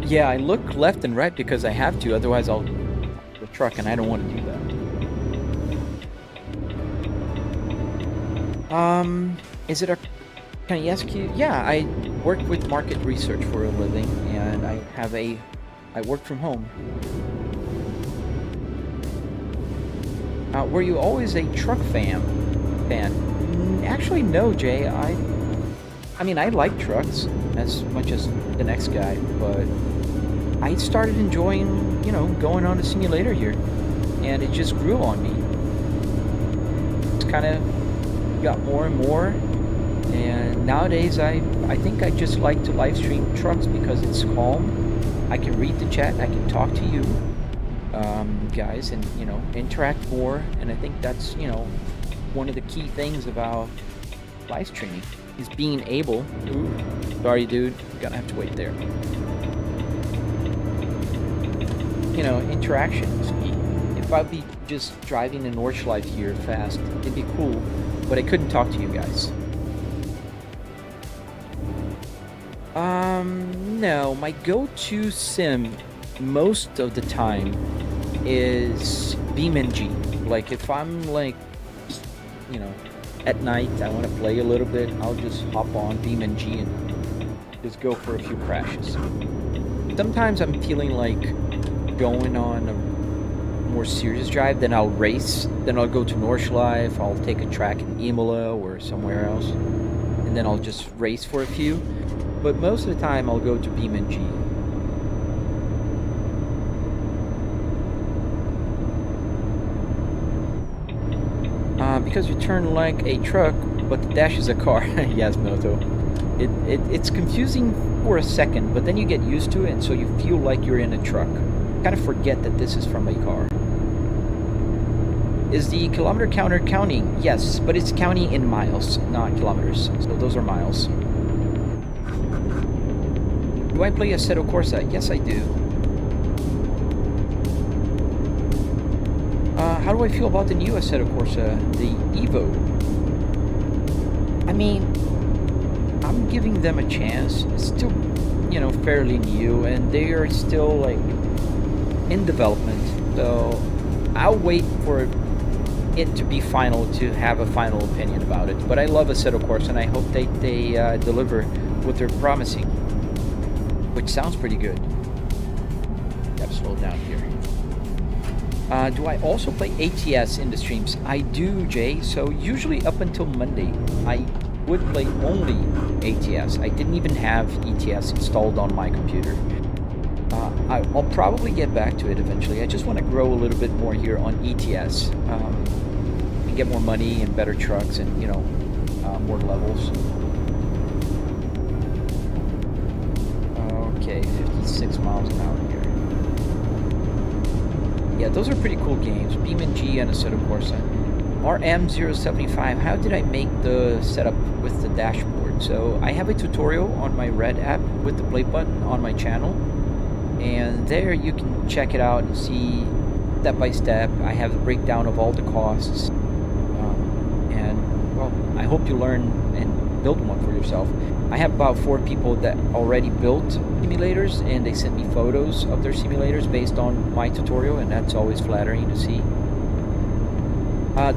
Yeah, I look left and right because I have to, otherwise I'll the truck, and I don't want to do that. Is it a... Can I ask you? Yeah, I work with market research for a living, and I work from home. Were you always a truck fan? Actually, no, Jay. I mean, I like trucks as much as the next guy, but I started enjoying, going on a simulator here, and it just grew on me. It's kind of got more and more, and nowadays I think I just like to live stream trucks because it's calm. I can read the chat, I can talk to you guys, and interact more, and I think that's one of the key things about live streaming is being able. Ooh, sorry dude, you're gonna have to wait there. Interactions. If I'd be just driving in Nordschleife here fast, it'd be cool, but I couldn't talk to you guys. No, my go-to sim most of the time is BeamNG. Like, if I'm like, at night, I want to play a little bit, I'll just hop on BeamNG and just go for a few crashes. Sometimes I'm feeling like going on a more serious drive, then I'll race, then I'll go to Nordschleife, I'll take a track in Imola or somewhere else, and then I'll just race for a few. But most of the time I'll go to BeamNG. Because you turn like a truck, but the dash is a car. Yes, Moto. It's confusing for a second, but then you get used to it, and so you feel like you're in a truck. Kind of forget that this is from a car. Is the kilometer counter counting? Yes, but it's counting in miles, not kilometers. So those are miles. Do I play Assetto Corsa? Yes, I do. How do I feel about the new Assetto Corsa, the Evo? I mean, I'm giving them a chance. It's still, fairly new, and they are still like in development. So I'll wait for it to be final to have a final opinion about it. But I love Assetto Corsa, and I hope they deliver what they're promising, which sounds pretty good. Gotta slow down here. Do I also play ATS in the streams? I do, Jay. So usually up until Monday, I would play only ATS. I didn't even have ETS installed on my computer. I'll probably get back to it eventually. I just want to grow a little bit more here on ETS and get more money and better trucks and, more levels. Okay, 56 miles an hour here. Yeah, those are pretty cool games. BeamNG and Assetto Corsa. RM075, how did I make the setup with the dashboard? So I have a tutorial on my Red app with the play button on my channel. And there you can check it out and see step by step. I have a breakdown of all the costs. And, well, I hope you learn and build one for yourself. I have about 4 people that already built simulators, and they sent me photos of their simulators based on my tutorial, and that's always flattering to see.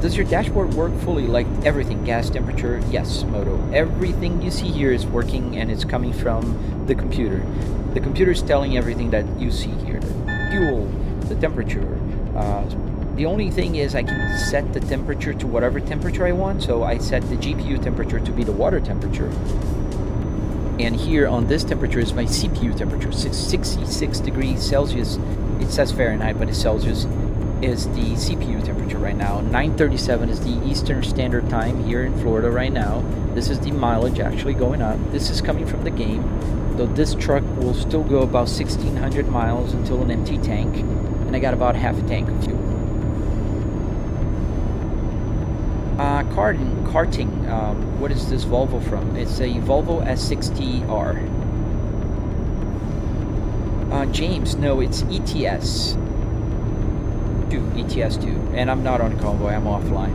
Does your dashboard work fully, like everything? Gas temperature? Yes, Moto. Everything you see here is working, and it's coming from the computer. The computer is telling everything that you see here. The fuel, the temperature. The only thing is I can set the temperature to whatever temperature I want, so I set the GPU temperature to be the water temperature. And here on this temperature is my CPU temperature, 66 degrees Celsius. It says Fahrenheit, but it's Celsius. is the CPU temperature right now. 9:37 is the Eastern Standard Time here in Florida right now. This is the mileage actually going up. This is coming from the game. So this truck will still go about 1,600 miles until an empty tank. And I got about half a tank of fuel. Karting. What is this Volvo from? It's a Volvo S60R. James, no, it's ETS. ETS 2. And I'm not on convoy, I'm offline.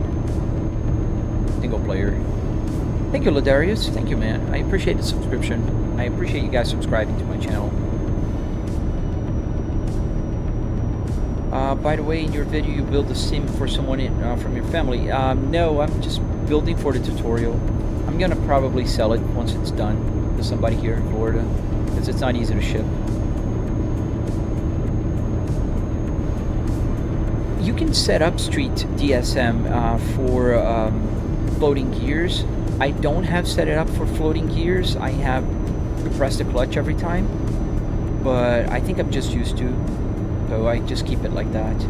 Single player. Thank you, Ladarius. Thank you, man. I appreciate the subscription. I appreciate you guys subscribing to my channel. By the way, in your video, you build a sim for someone from your family. No, I'm just building for the tutorial. I'm gonna probably sell it once it's done to somebody here in Florida, because it's not easy to ship. You can set up street DSM for floating gears. I don't have set it up for floating gears. I have to press the clutch every time, but I think I'm just used to. So I just keep it like that.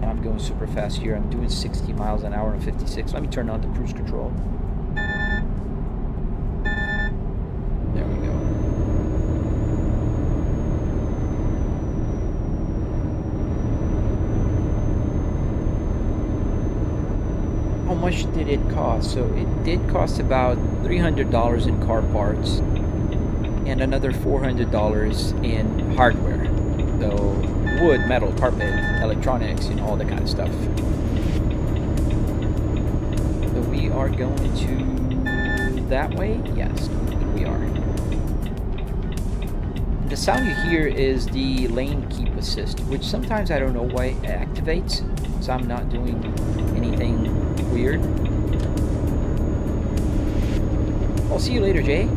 And I'm going super fast here. I'm doing 60 miles an hour and 56. Let me turn on the cruise control. There we go. How much did it cost? So it did cost about $300 in car parts and another $400 in hardware. So wood, metal, carpet, electronics, and all that kind of stuff. So we are going to that way? Yes, we are. The sound you hear is the lane keep assist, which sometimes I don't know why it activates, so I'm not doing anything weird. I'll see you later, Jay.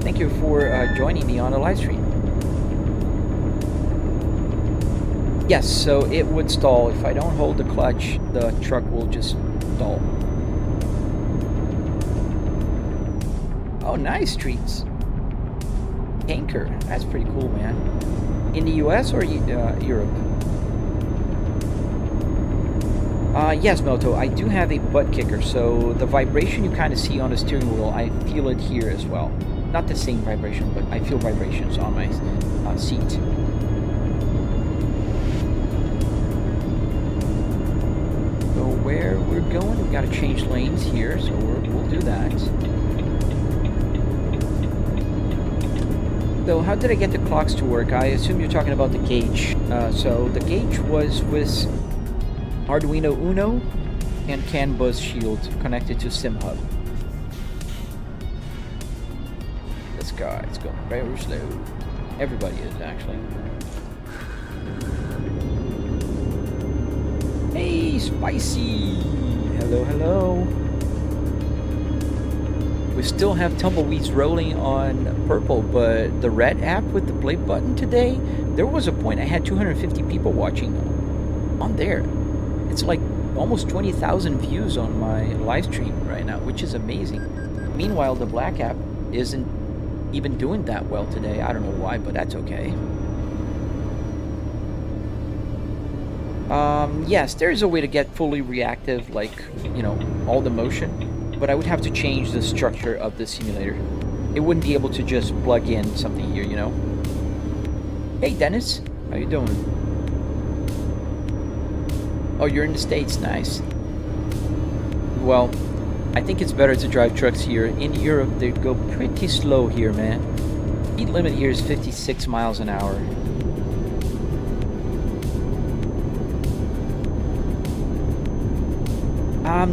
Thank you for joining me on the live stream. Yes, so it would stall. If I don't hold the clutch, the truck will just stall. Oh, nice streets. Tanker. That's pretty cool, man. In the US or Europe? Yes, Moto, I do have a butt kicker, so the vibration you kind of see on the steering wheel, I feel it here as well. Not the same vibration, but I feel vibrations on my seat. So where we're going, we got to change lanes here, so we'll do that. So how did I get the clocks to work? I assume you're talking about the gauge. So the gauge was with Arduino Uno and CAN bus shield connected to SimHub. This guy's going very slow. Everybody is, actually. Hey, Spicy! Hello, hello. We still have tumbleweeds rolling on purple, but the red app with the play button today, there was a point I had 250 people watching on there. It's like almost 20,000 views on my live stream right now, which is amazing. Meanwhile, the black app isn't even doing that well today. I don't know why, but that's okay. Yes, there is a way to get fully reactive, like, you know, all the motion, but I would have to change the structure of the simulator. It wouldn't be able to just plug in something here, you know. Hey, Dennis, how you doing? Oh, you're in the States, nice. Well, I think it's better to drive trucks here. In Europe, they go pretty slow here, man. Speed limit here is 56 miles an hour.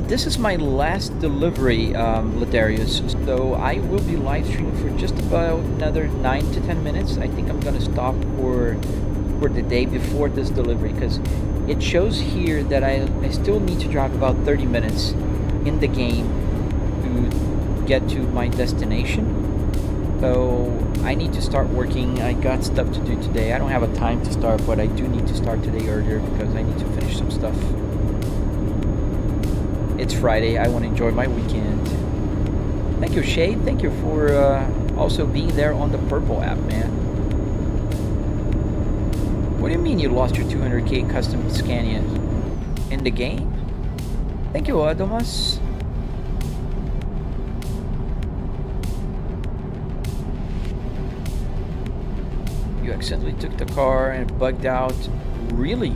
This is my last delivery, Ladarius, so I will be live streaming for just about another 9 to 10 minutes. I think I'm gonna stop for the day before this delivery, because it shows here that I still need to drive about 30 minutes in the game to get to my destination. So I need to start working. I got stuff to do today. I don't have a time to start, but I do need to start today earlier because I need to finish some stuff. It's Friday. I want to enjoy my weekend. Thank you, Shade. Thank you for also being there on the purple app, man. What do you mean you lost your 200k custom Scania in the game? Thank you, Adomas. You accidentally took the car and it bugged out. Really?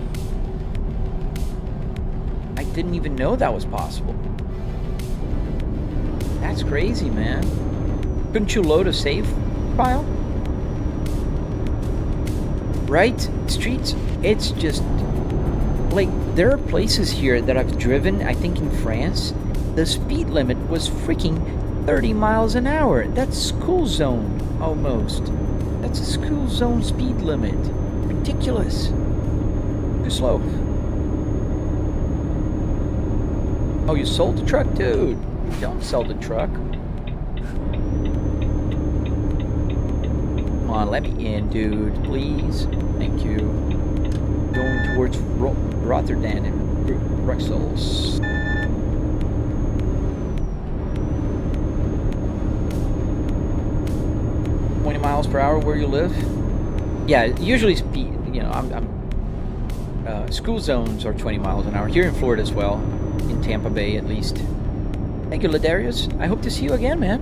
I didn't even know that was possible. That's crazy, man. Couldn't you load a save file? Right? Streets, it's just like there are places here that I've driven, I think in France, the speed limit was freaking 30 miles an hour. That's school zone almost. That's a school zone speed limit. Ridiculous. Too slow. Oh, you sold the truck? Dude, don't sell the truck. Come on, let me in, dude, please. Thank you. Going towards Rotterdam and Brussels. Miles per hour where you live? Yeah, usually speed, you know, school zones are 20 miles an hour here in Florida as well, in Tampa Bay at least. Thank you, Ladarius. I hope to see you again, man.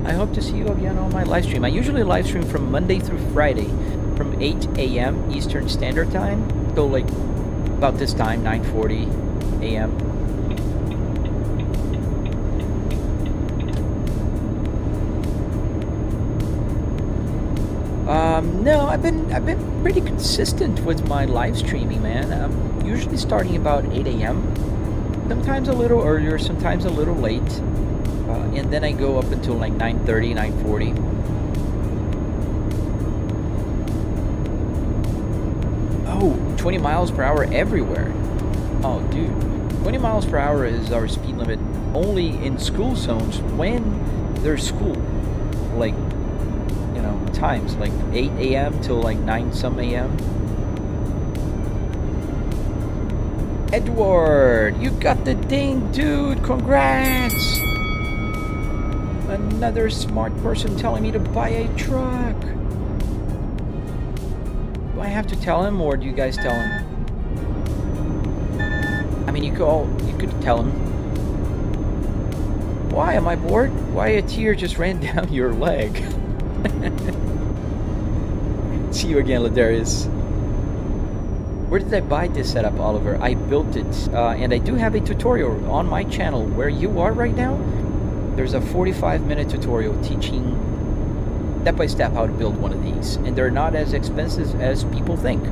I hope to see you again on my live stream. I usually live stream from Monday through Friday from 8 a.m. Eastern Standard Time, so like about this time, 9:40 a.m. No, I've been pretty consistent with my live streaming, man. I'm usually starting about 8 a.m. Sometimes a little earlier, sometimes a little late, and then I go up until like 9:30, 9:40. Oh, 20 miles per hour everywhere. Oh, dude, 20 miles per hour is our speed limit only in school zones when there's school, like. Times like 8 a.m. till like 9 some a.m. Edward, you got the ding, dude. Congrats. Another smart person telling me to buy a truck. Do I have to tell him or do you guys tell him? I mean, you could tell him. Why am I bored? Why a tear just ran down your leg? See you again, Ladarius. Where did I buy this setup, Oliver? I built it, and I do have a tutorial on my channel where you are right now. There's a 45-minute tutorial teaching step-by-step how to build one of these, and they're not as expensive as people think.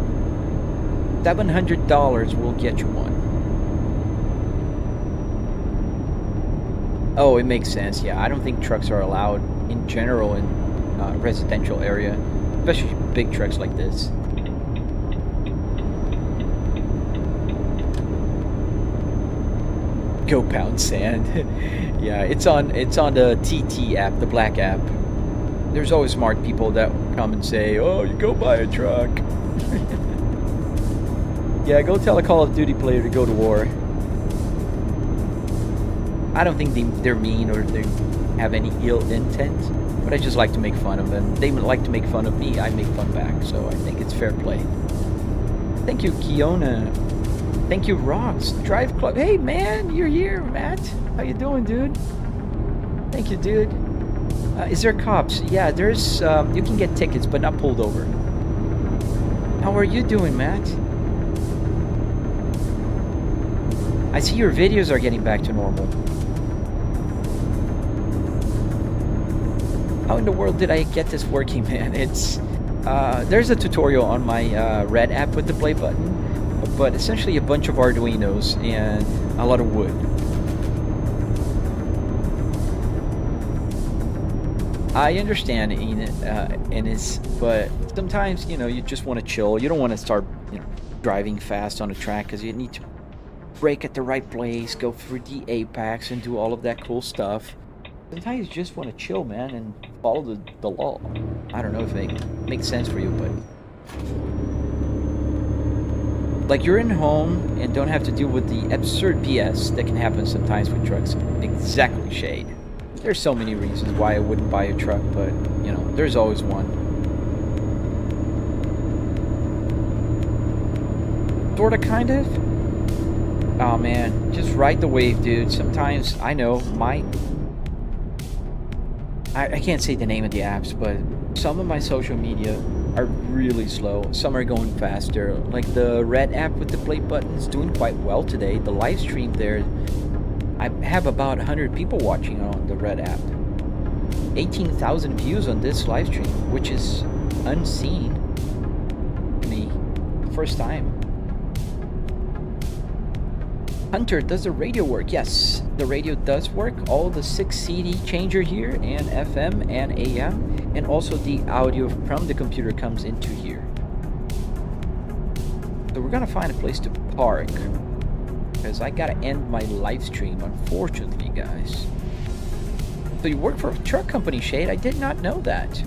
$700 will get you one. Oh, it makes sense. Yeah, I don't think trucks are allowed in general in residential area, especially big trucks like this. Go pound sand. Yeah, it's on the TT app, the black app. There's always smart people that come and say, "Oh, you go buy a truck." Yeah, go tell a Call of Duty player to go to war. I don't think they're mean or they have any ill intent, but I just like to make fun of them. They like to make fun of me, I make fun back, so I think it's fair play. Thank you, Kiona. Thank you, Rocks. Drive Club. Hey, man, you're here, Matt. How you doing, dude? Thank you, dude. Is there cops? Yeah, there's, you can get tickets, but not pulled over. How are you doing, Matt? I see your videos are getting back to normal. How in the world did I get this working, man? It's there's a tutorial on my red app with the play button, but essentially a bunch of Arduinos and a lot of wood. I understand, Enes, but sometimes, you know, you just want to chill. You don't want to start, you know, driving fast on a track because you need to brake at the right place, go through the apex, and do all of that cool stuff. Sometimes you just want to chill, man, and follow the law. I don't know if it makes sense for you, but like you're in home and don't have to deal with the absurd BS that can happen sometimes with trucks. Exactly, Shade. There's so many reasons why I wouldn't buy a truck, but you know, there's always one. Sorta, kind of. Oh man, just ride the wave, dude. Sometimes I know I can't say the name of the apps, but some of my social media are really slow. Some are going faster. Like the red app with the play buttons doing quite well today. The live stream there, I have about 100 people watching on the red app. 18,000 views on this live stream, which is unseen to me. First time. Hunter, does the radio work? Yes, the radio does work. All the 6 CD changer here, and FM and AM, and also the audio from the computer comes into here. So we're gonna find a place to park, because I gotta end my live stream, unfortunately, guys. So you work for a truck company, Shade? I did not know that.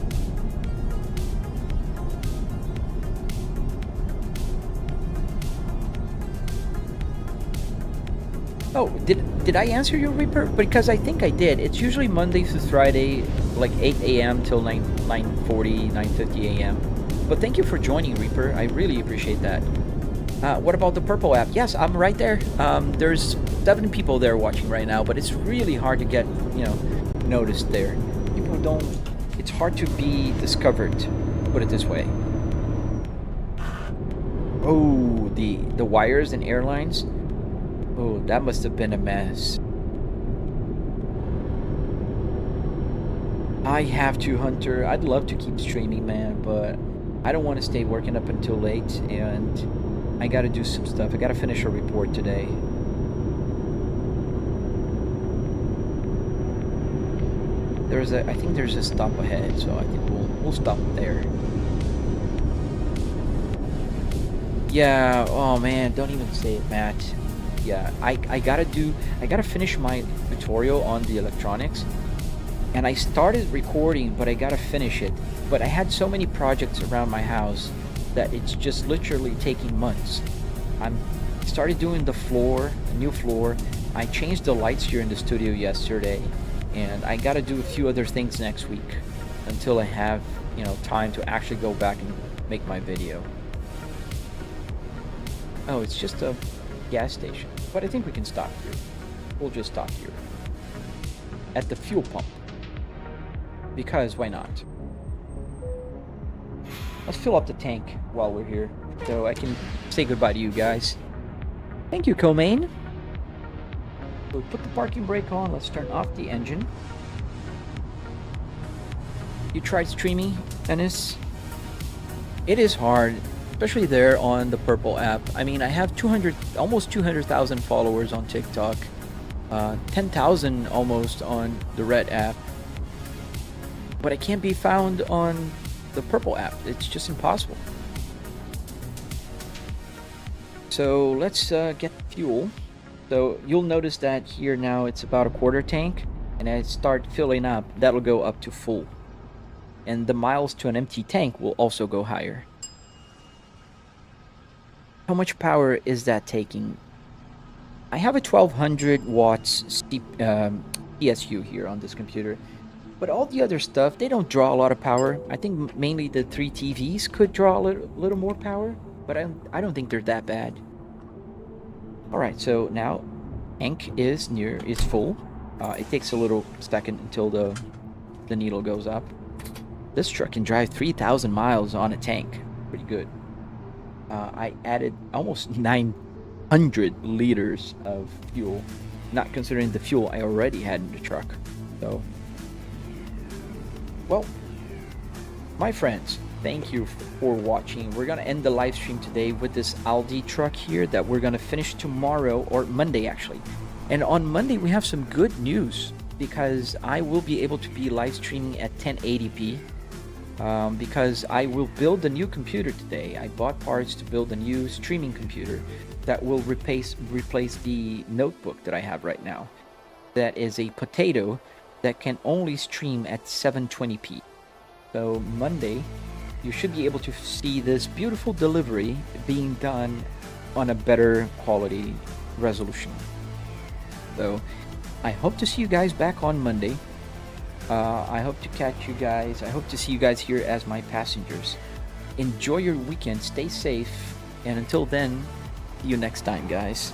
Oh, did I answer your Reaper? Because I think I did. It's usually Monday through Friday, like 8 a.m. till 9:40, 9:50 a.m. But thank you for joining, Reaper. I really appreciate that. What about the purple app? Yes, I'm right there. There's 7 people there watching right now, but it's really hard to get, noticed there. People don't. It's hard to be discovered. Put it this way. Oh, the wires and airlines. Oh, that must have been a mess. I have to, Hunter. I'd love to keep streaming, man, but I don't want to stay working up until late, and I gotta do some stuff. I gotta finish a report today. I think there's a stop ahead, so I think we'll stop there. Yeah, oh man, don't even say it, Matt. Yeah, I gotta finish my tutorial on the electronics, and I started recording, but I gotta finish it. But I had so many projects around my house that it's just literally taking months. I started doing the new floor. I changed the lights here in the studio yesterday, and I gotta do a few other things next week until I have, time to actually go back and make my video. Oh, it's just a gas station, but I think we can stop here. We'll just stop here at the fuel pump, because why not? Let's fill up the tank while we're here, so I can say goodbye to you guys. Thank you, Comaine. So we put the parking brake on. Let's turn off the engine. You tried streaming, Dennis? It is hard, especially there on the purple app. I mean, I have almost 200,000 followers on TikTok, 10,000 almost on the red app, but I can't be found on the purple app. It's just impossible. So let's get fuel. So you'll notice that here now it's about a quarter tank, and as I start filling up, that'll go up to full, and the miles to an empty tank will also go higher. How much power is that taking? I have a 1200 watts PSU here on this computer, but all the other stuff, they don't draw a lot of power. I think mainly the 3 TVs could draw a little more power, but I don't think they're that bad. Alright, so now tank is full. It takes a little second until the needle goes up. This truck can drive 3,000 miles on a tank. Pretty good. I added almost 900 liters of fuel, not considering the fuel I already had in the truck. So, well, my friends, thank you for watching. We're gonna end the live stream today with this Aldi truck here that we're gonna finish tomorrow, or Monday actually. And on Monday we have some good news, because I will be able to be live streaming at 1080p. Because I will build a new computer today. I bought parts to build a new streaming computer that will replace the notebook that I have right now. That is a potato that can only stream at 720p. So Monday, you should be able to see this beautiful delivery being done on a better quality resolution. So I hope to see you guys back on Monday. I hope to catch you guys. I hope to see you guys here as my passengers. Enjoy your weekend. Stay safe. And until then, See you next time, guys.